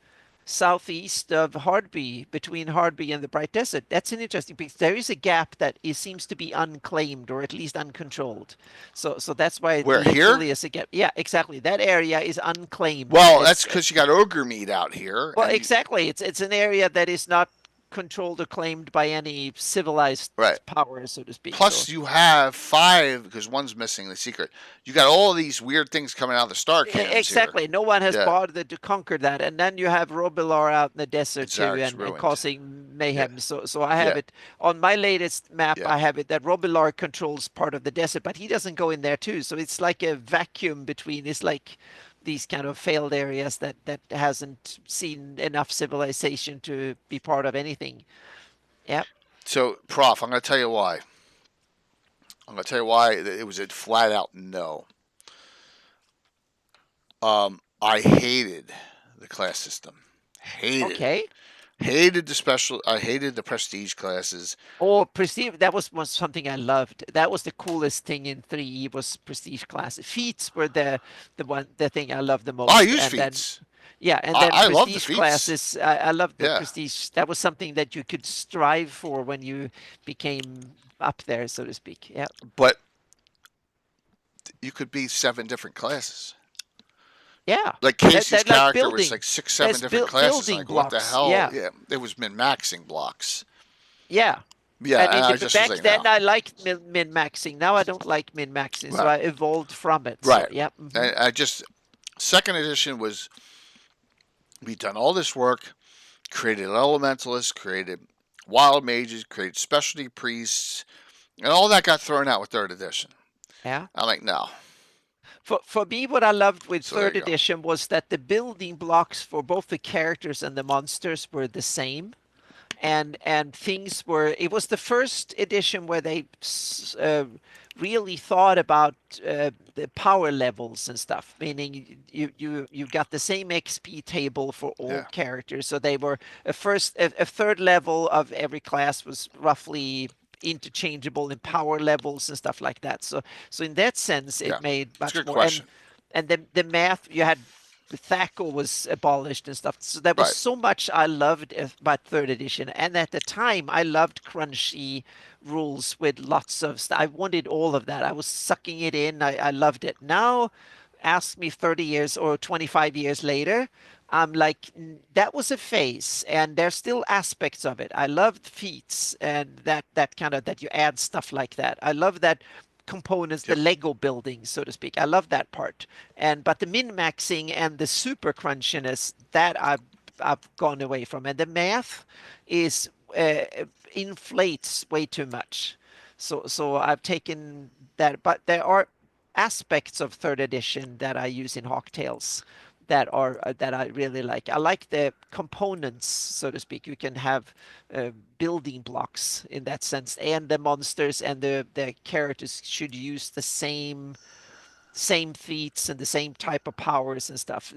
southeast of Hardby, between Hardby and the Bright Desert. That's an interesting because there is a gap that seems to be unclaimed or at least uncontrolled. So that's why it We're here. literally is a gap. Yeah, exactly. That area is unclaimed. Well, that's It's because you got ogre meat out here, well, and exactly. It's an area that is not controlled or claimed by any civilized right. power, so to speak. So Plus, you have five because one's missing the secret. You got all these weird things coming out of the star cans here. exactly. No one has Yeah, bothered to conquer that. And then you have Robilar out in the desert it's too and ruined. causing Yeah, mayhem. So I have yeah, it on my latest map. yeah. I have it that Robilar controls part of the desert, but he doesn't go in there too. So it's like a vacuum between, it's like these kind of failed areas that hasn't seen enough civilization to be part of anything. Yep. So, Prof, I'm going to tell you why. I'm going to tell you why it was a flat out no. I hated the class system. Hated it. Okay. Hated the special. I hated the prestige classes. Oh, prestige! That was something I loved. That was the coolest thing in 3E was prestige classes. Feats were the thing I loved the I most. use And then feats. yeah, and then I love the prestige feats. classes. I loved the Yeah, prestige. That was something that you could strive for when you became up there, so to speak. Yeah, but you could be seven different classes. yeah. Like That Casey's that like character was building. like six, seven There's different classes. building Like, what the blocks. hell? Yeah, Yeah, it was min maxing blocks. yeah. Yeah, And and in I the just was back like, then, no. I liked min-maxing. Now I don't like min-maxing, so Right, I evolved from it. So right. yeah. And I just second edition was we'd done all this work, created elementalists, created wild mages, created specialty priests, and all that got thrown out with third edition. Yeah. I'm like, no. For me, what I loved with So there third you go. edition was that the building blocks for both the characters and the monsters were the same, and things were. It was the first edition where they really thought about the power levels and stuff. Meaning you got the same XP table for all Yeah, characters, so they were a third level of every class was roughly interchangeable in power levels and stuff like that. So in that sense, yeah. it made It's a much good more. And question. and the math you had, the Thaco was abolished and stuff. So there was Right. so much I loved about third edition. And at the time, I loved crunchy rules with lots of stuff. I wanted all of that. I was sucking it in. I loved it. Now, ask me 30 years or 25 years later, I'm like, that was a phase, and there's still aspects of it. I loved feats and that kind of that you add stuff like that. I love that components, the Yep. Lego building, so to speak. I love that part. And but the min-maxing and the super crunchiness that I've gone away from, and the math is inflates way too much. So I've taken that, but there are aspects of third edition that I use in Hawktails that I really like. I like the components, so to speak. You can have building blocks in that sense, and the monsters and the characters should use the same feats and the same type of powers and stuff.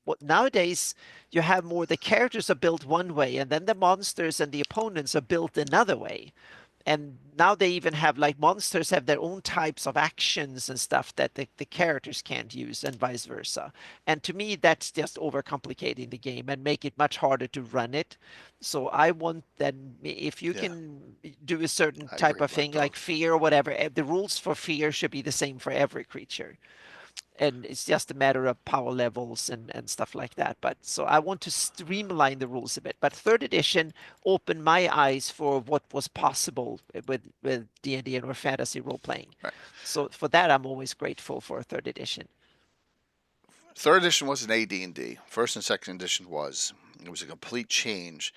What nowadays you have more, the characters are built one way, and then the monsters and the opponents are built another way, and now they even have like monsters have their own types of actions and stuff that the characters can't use and vice versa. And to me, that's just overcomplicating the game and make it much harder to run it. So I want that if you Yeah, can do a certain I type agree, of Black thing Dog. like fear or whatever, the rules for fear should be the same for every creature, and it's just a matter of power levels and stuff like that. But so I want to streamline the rules a bit. But third edition opened my eyes for what was possible with D&D or fantasy role playing. Right. So for that, I'm always grateful for third edition. Third edition was an AD&D. First and second edition was. It was a complete change,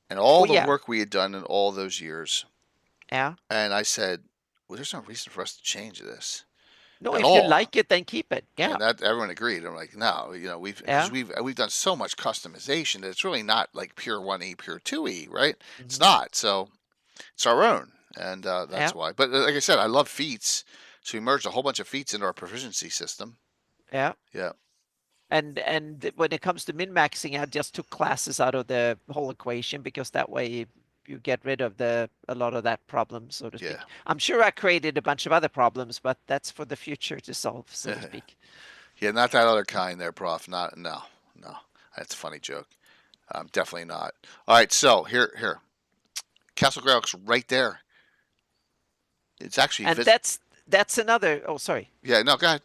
and all Oh the yeah, work we had done in all those years. yeah. And I said, well, there's no reason for us to change this No, at if you all. like it, then keep it. Yeah, And that everyone agreed. I'm like, no, yeah. we've done so much customization that it's really not like pure 1E, pure 2E, right? It's Hmm. not. So it's our own, and Yeah, that's why. But like I said, I love feats, so we merged a whole bunch of feats into our proficiency system. yeah. Yeah, And when it comes to min-maxing, I just took classes out of the whole equation because that way you get rid of a lot of that problem, so to yeah, speak. I'm sure I created a bunch of other problems, but that's for the future to solve, so to speak. yeah. Not that other kind there, Prof. Not no, no. That's a funny joke. Definitely not. All right, so here, Castle Grail's right there. It's actually And visit. that's another. Oh, sorry. Yeah, no, go ahead.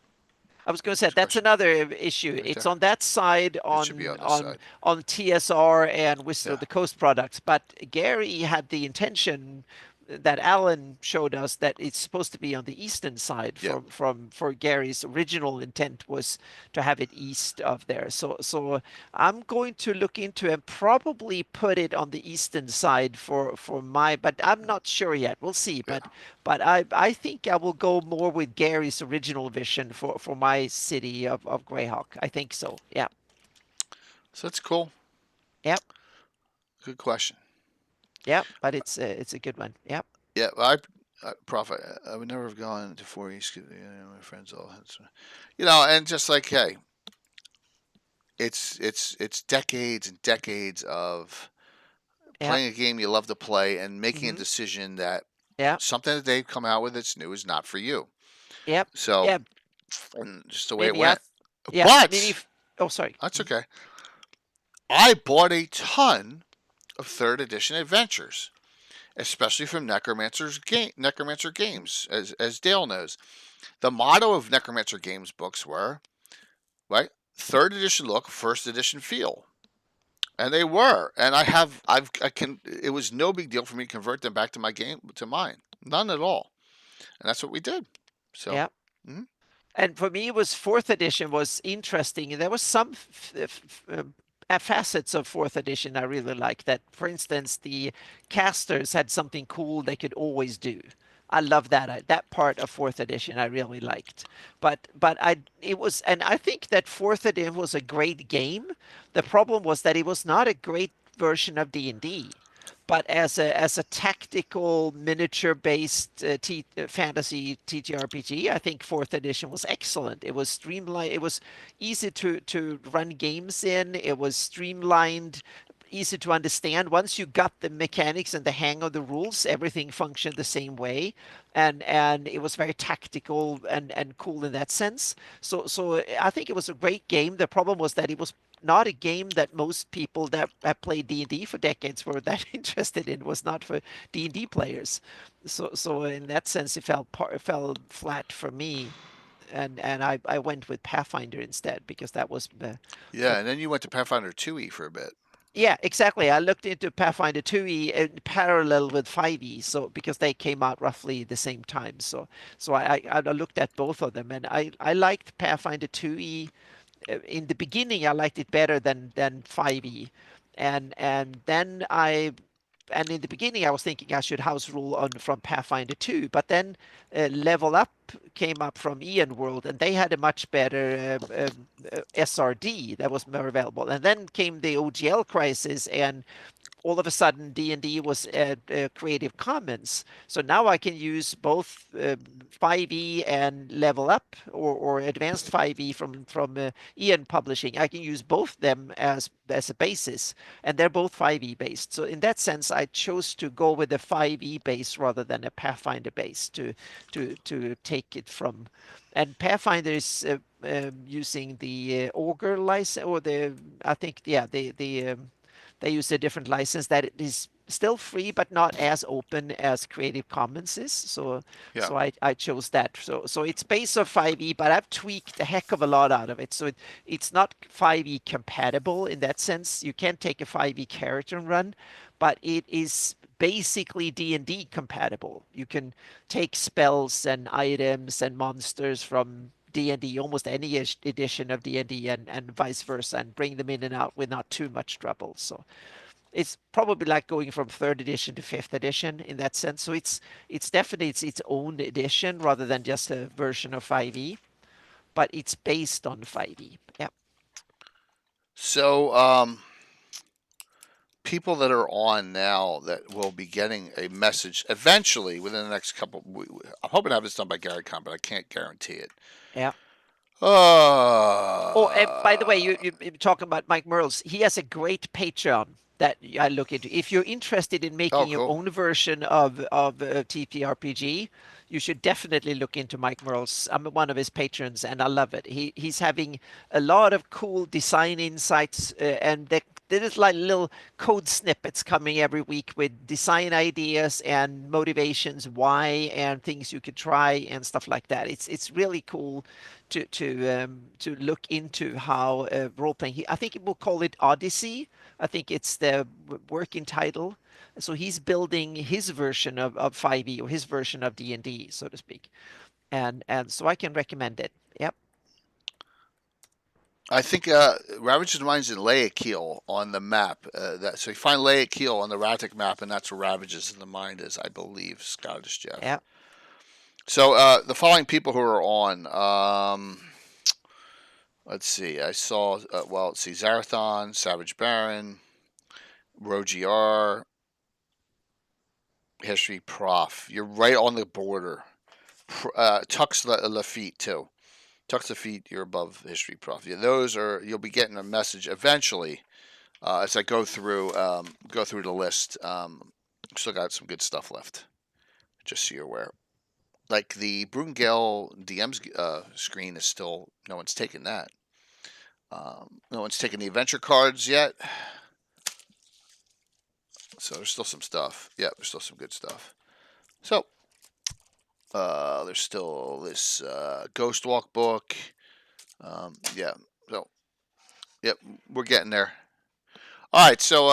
I was going to say What's your that's question? another issue. Right It's there. on that side It should be on this side. on TSR and Wizard Yeah, of the Coast products, but Gary had the intention that Alan showed us that it's supposed to be on the eastern side yeah. from for Gary's original intent was to have it east of there. So I'm going to look into and probably put it on the eastern side for my, but I'm not sure yet. We'll see. Yeah. But I think I will go more with Gary's original vision for my city of GREYHAWK. I think so. Yeah. So that's cool. Yep. Good question. Yep. But it's a good one. Yep. Yeah, well, Prof, I would never have gone to Four East. My friends all had, and just like, hey, it's decades and decades of Yep. playing a game you love to play and making a Mm-hmm. decision that Yep. something that they've come out with that's new is not for you. Yep. So, Yeah. and just the way it Maybe I. went. Yeah. Maybe. But Oh, sorry. that's okay. I bought a ton of third edition adventures, especially from Necromancer Games, as Dale knows. The motto of Necromancer Games books were, right, third edition look, first edition feel. And they were. And I can, it was no big deal for me to convert them back to my game, to mine. None at all. And that's what we did. So, Yeah. mhm, And for me, it was fourth edition was interesting. There was some facets of fourth edition I really liked. That, for instance, the casters had something cool they could always do. I love that that part of fourth edition I really liked. But I it was, and I think that fourth edition was a great game. The problem was that it was not a great version of D&D. But as a tactical miniature based fantasy TTRPG, I think fourth edition was excellent. It was streamlined. It was easy to run games in. It was streamlined, easy to understand. Once you got the mechanics and the hang of the rules, everything functioned the same way, and it was very tactical and cool in that sense. So I think it was a great game. The problem was that it was not a game that most people that have played D&D for decades were that interested in. It was not for D&D players. So in that sense, it fell flat for me, and I went with Pathfinder instead because that was yeah. the And then you went to Pathfinder 2E for a bit. yeah, exactly. I looked into Pathfinder 2E in parallel with 5E, so because they came out roughly the same time. So I looked at both of them, and I liked Pathfinder 2E. In the beginning, I liked it better than 5E, and then and in the beginning I was thinking I should house rule on from Pathfinder 2, but then Level Up came up from Ian World, and they had a much better SRD that was more available. And then came the OGL crisis, and all of a sudden D&D was Creative Commons. So now I can use both 5e and Level Up or Advanced 5e from Ian Publishing. I can use both them as a basis, and they're both 5e based. So in that sense, I chose to go with a 5e base rather than a Pathfinder base to take it from. And Pathfinder is using the Augur license, or the I think yeah they use a different license that is still free but not as open as Creative Commons is. So Yeah. so I chose that. So it's base of 5e, but I've tweaked a heck of a lot out of it. So it's not 5e compatible in that sense. You can't take a 5e character and run, but it is basically D&D compatible. You can take spells and items and monsters from D&D, almost any edition of D&D, and vice versa, and bring them in and out with not too much trouble. So it's probably like going from third edition to fifth edition in that sense. So it's definitely its own edition rather than just a version of 5e, but it's based on 5e. Yeah. So, people that are on now that will be getting a message eventually within the next couple. I'm hoping to have this done by GaryCon, but I can't guarantee it. Yeah. Oh, and by the way, Uh, you're talking about Mike Merles. He has a great Patreon that I look into. If you're interested in oh, making your cool. own version of TTRPG, you should definitely look into Mike Merles. I'm one of his patrons, and I love it. He's having a lot of cool design insights, and there's like little code snippets coming every week with design ideas and motivations, why, and things you could try and stuff like that. It's really cool to look into how role playing. I think we'll call it Odyssey. I think it's the working title. So he's building his version of 5e or his version of D&D, so to speak, and so I can recommend it. Yep. I think Ravages Minds in Laakeel on the map. So you find Laakeel on the Ratic map, and that's where Ravages in the Mind is, I believe. Scottish Jeff. Yeah. So the following people who are on. Let's see. I saw. Well, let's see. Zarathon, Savage Baron, Rogier, History Prof. You're right on the border. Tux Lafitte too. Tux Lafitte, you're above History Prof. Yeah, those are. You'll be getting a message eventually as I go through the list. Still got some good stuff left. Just so you're aware. Like the Brungale DM's screen is still no one's taken that. No one's taken the adventure cards yet. So there's still some stuff. Yeah, there's still some good stuff. So there's still this Ghost Walk book. Yeah. So yep, we're getting there. All right. So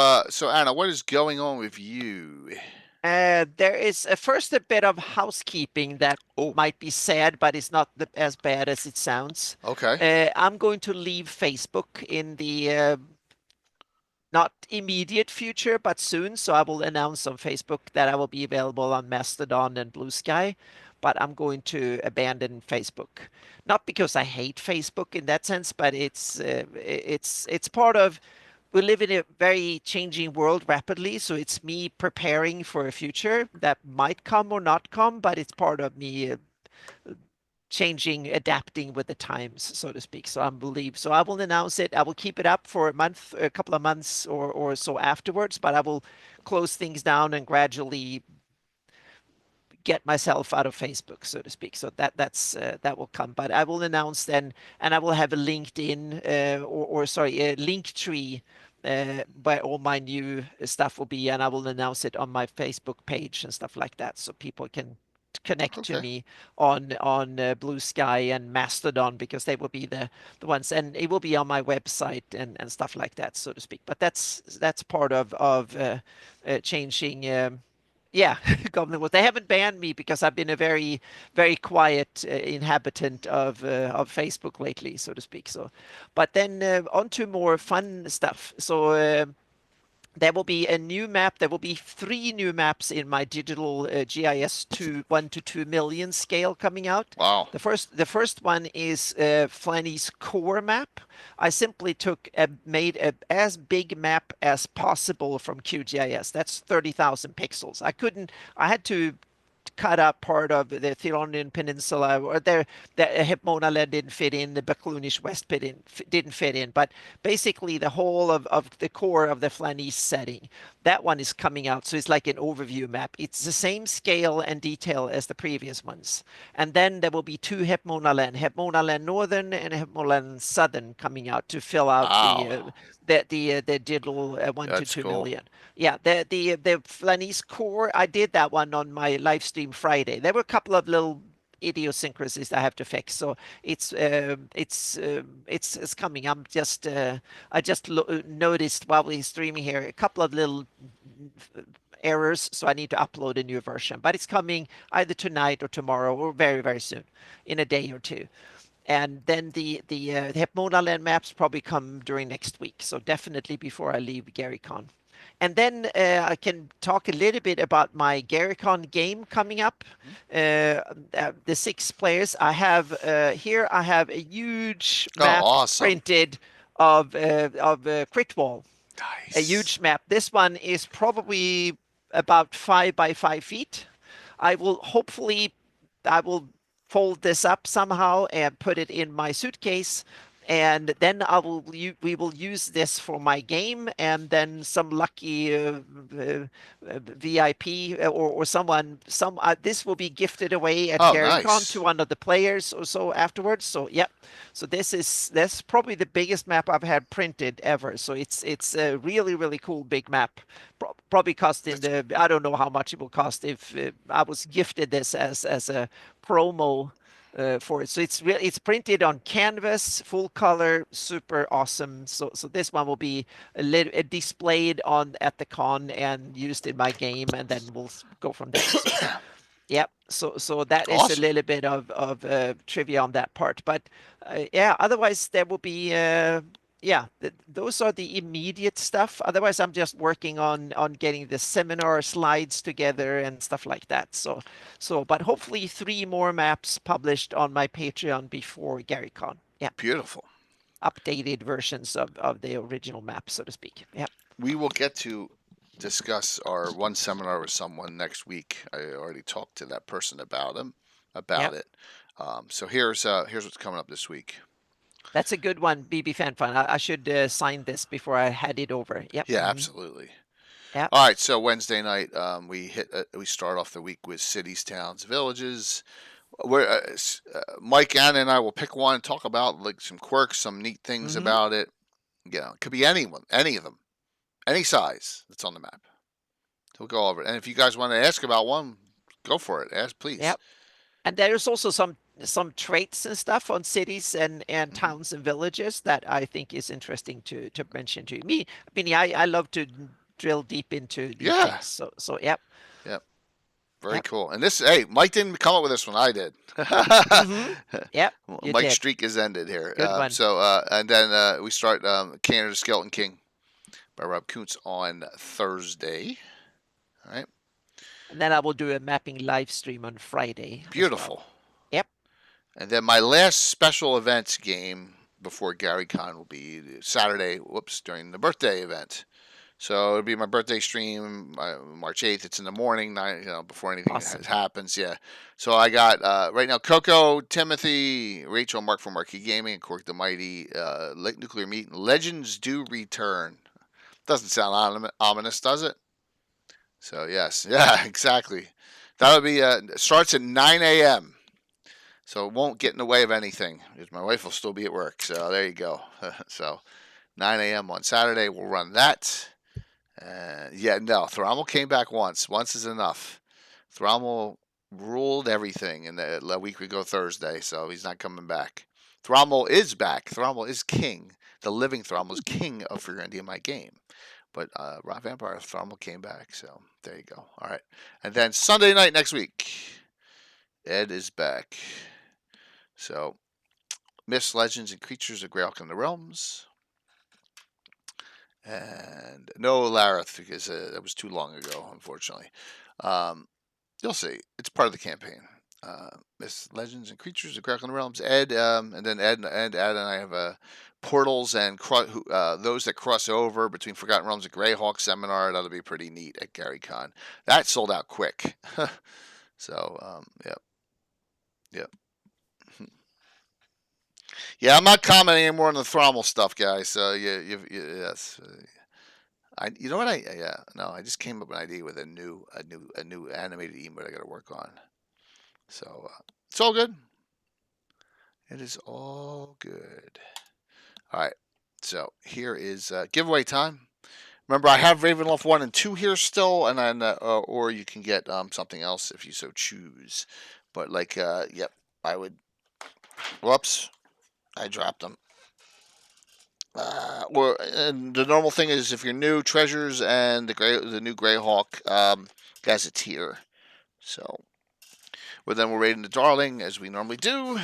Anna, what is going on with you? There is first a bit of housekeeping that Oh, might be sad, but it's not as bad as it sounds. okay. I'm going to leave Facebook in the not immediate future, but soon. So I will announce on Facebook that I will be available on Mastodon and Blue Sky, but I'm going to abandon Facebook. Not because I hate Facebook in that sense, but it's part of. We live in a very changing world rapidly, so it's me preparing for a future that might come or not come, but it's part of me changing, adapting with the times, so to speak. So I believe. So I will announce it. I will keep it up for a month, a couple of months or so afterwards, but I will close things down and gradually get myself out of Facebook, so to speak. So that will come. But I will announce then, and I will have a LinkedIn or sorry, a link tree where all my new stuff will be, and I will announce it on my Facebook page and stuff like that, so people can connect to Okay. me on Blue Sky and Mastodon because they will be the ones, and it will be on my website and stuff like that, so to speak. But that's part of changing. Yeah, Goblin Wars. They haven't banned me because I've been a very, very quiet inhabitant of Facebook lately, so to speak. So, but then on to more fun stuff. So There will be a new map. There will be 3 new maps in my digital GIS to 1 to 2 million scale coming out. Wow. The first one is Flanny's core map. I simply made a as big map as possible from QGIS. That's 30,000 pixels. I had to cut up part of the Thironian Peninsula, or the Hipmonaland didn't fit in, the Baklunish West didn't fit in, but basically the whole of the core of the Flanice setting. That one is coming out, so it's like an overview map. It's the same scale and detail as the previous ones. And then there will be 2 Hipmonaland Northern and Hipmonaland Southern coming out to fill out Wow. the digital 1 to That's 2 cool. million. Yeah, the Flanice core, I did that one on my live stream Friday. There were a couple of little idiosyncrasies I have to fix, so it's coming. I just noticed while we're streaming here a couple of little errors, so I need to upload a new version. But it's coming either tonight or tomorrow or very very soon, in a day or two. And then the Hepmonaland maps probably come during next week, so definitely before I leave GaryCon. And then I can talk a little bit about my GaryCon game coming up. The 6 players I have here. I have a huge Oh, map awesome. printed of Crit Wall, a Nice. huge map. This one is probably about 5 by 5 feet. I will hopefully I will fold this up somehow and put it in my suitcase, and then we will use this for my game, and then some lucky VIP or this will be gifted away at Oh, GaryCon to nice. one of the players or so afterwards. So yep. So that's probably the biggest map I've had printed ever. So it's a really really cool big map. Probably cost in That's the I don't know how much it will cost if I was gifted this as a promo for it. So it's printed on canvas, full color, super awesome. So this one will be displayed on at the con and used in my game, and then we'll go from there. So yep. So that is a awesome. little bit of trivia on that part. But yeah, otherwise there will be yeah, those are the immediate stuff. Otherwise, I'm just working on getting the seminar slides together and stuff like that. But hopefully 3 more maps published on my Patreon before GaryCon. Yeah, Beautiful. updated versions of the original map, so to speak. Yeah. We will get to discuss our one seminar with someone next week. I already talked to that person about Yeah. it. So here's what's coming up this week. That's a good one, BB Fan Fun. I should sign this before I head it over. Yep. Yeah, absolutely. Yep. All right, so Wednesday night, we start off the week with cities, towns, villages. Where Mike, Anna, and I will pick one and talk about like some quirks, some neat things Mm-hmm. about it. Yeah, it could be anyone, any of them, any size that's on the map. We'll go over it. And if you guys want to ask about one, go for it. Ask, please. Yep. And there's also some traits and stuff on cities and Hmm. towns and villages that I think is interesting to mention to me. I mean, I love to drill deep into these Yeah. things. So yep. Yep. Very Yep. cool. And this, hey, Mike didn't come up with this one. I did. Mm-hmm. Yep. You Mike's did. streak is ended here. Good one. And then we start Canada Skeleton King by Rob Kuntz on Thursday. All right. And then I will do a mapping live stream on Friday as Beautiful. well. Yep. And then my last special events game before GaryCon will be Saturday. Whoops, during the birthday event. So it'll be my birthday stream, March 8th. It's in the morning, before anything Awesome. happens. Yeah. So I got right now Coco, Timothy, Rachel, Mark from Marquee Gaming, and Cork the Mighty, Lake Nuclear Meat, and Legends Do Return. Doesn't sound ominous, does it? So yes, yeah, exactly. That'll be starts at 9 a.m. So it won't get in the way of anything. Because my wife will still be at work. So there you go. So 9 a.m. on Saturday, we'll run that. Yeah, no, Thrommel came back once. Once is enough. Thrommel ruled everything in the week we go Thursday, so he's not coming back. Thrommel is back. Thrommel is king. The living Thrommel is king of Free India My Game. But Rock Vampire Thrommel came back, so there you go. All right. And then Sunday night next week, Ed is back. So, Myths, Legends, and Creatures of GREYHAWK in the Realms. And no Lareth, because that was too long ago, unfortunately. You'll see. It's part of the campaign. Myths, legends, and creatures of crackling realms. Ed, and then Ed and I have portals and those that cross over between Forgotten Realms and GREYHAWK seminar. That'll be pretty neat at GaryCon. That sold out quick. So, yep, yep. Yeah, I'm not commenting anymore on the Thrommel stuff, guys. So yes. You know what I just came up with an idea with a new animated emote I got to work on. So it's all good. It is all good. All right. So here is giveaway time. Remember, I have Ravenloft 1 and 2 here still, and then or you can get something else if you so choose. But yep, I would. Whoops, I dropped them. And the normal thing is if you're new, treasures and the new GREYHAWK has a tier. So, then we're raiding the Darling as we normally do.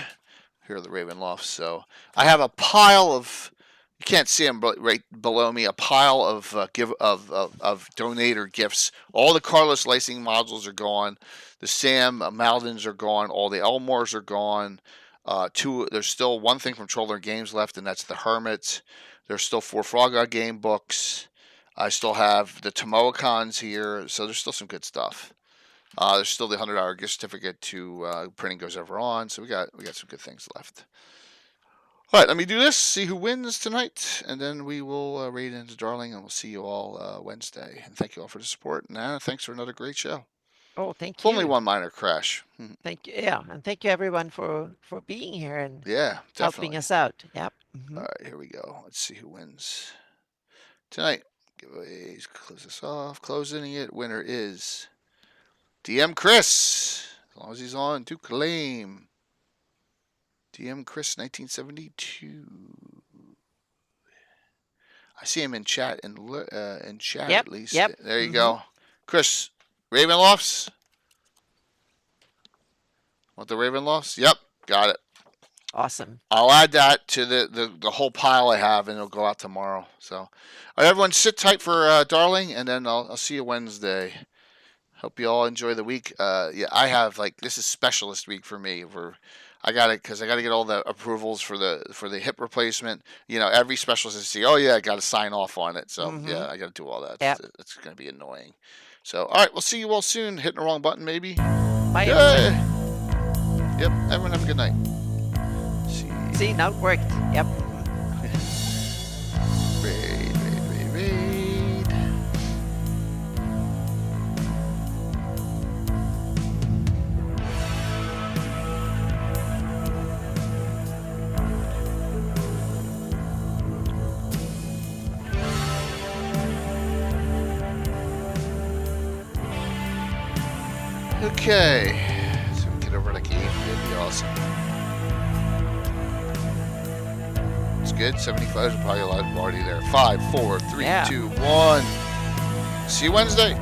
Here are the Ravenlofts. So I have a pile of, you can't see them, but right below me, a pile of donator gifts. All the Carlos Lysing modules are gone. The Sam Maldens are gone. All the Elmores are gone. There's still one thing from Troller Games left, and that's the Hermit. There's still 4 Frog God game books. I still have the Tomoicons here, so there's still some good stuff. There's still the $100 gift certificate to Printing Goes Ever On, so we got some good things left. All right, let me do this, see who wins tonight, and then we will raid into Darling, and we'll see you all Wednesday. And thank you all for the support, and thanks for another great show. Oh, thank you. Only one minor crash. Thank you. Yeah, and thank you everyone for being here and helping us out. Yep. All right, here we go. Let's see who wins tonight. Giveaways. Close this off. Closing it. Winner is DM Chris. As long as he's on to claim. DM Chris 1972. I see him in chat at least. Yep. There you go. Chris, Ravenlofts? Want the Ravenlofts? Yep, got it. Awesome. I'll add that to the whole pile I have, and it'll go out tomorrow. So, all right, everyone, sit tight for Darling, and then I'll see you Wednesday. Hope you all enjoy the week. Yeah, I have this is specialist week for me. I got it because I got to get all the approvals for the hip replacement. You know, every specialist is see, oh yeah, I got to sign off on it. So yeah, I got to do all that. Yep. It's going to be annoying. So all right, we'll see you all soon. Hitting the wrong button maybe. Bye. Yep. Everyone have a good night. See, now it worked. Yep. Raid. Okay. So we get over to game. It'd be awesome. It's good. 75 is probably a lot already there. 5, 4, 3, 2, 1. See you Wednesday.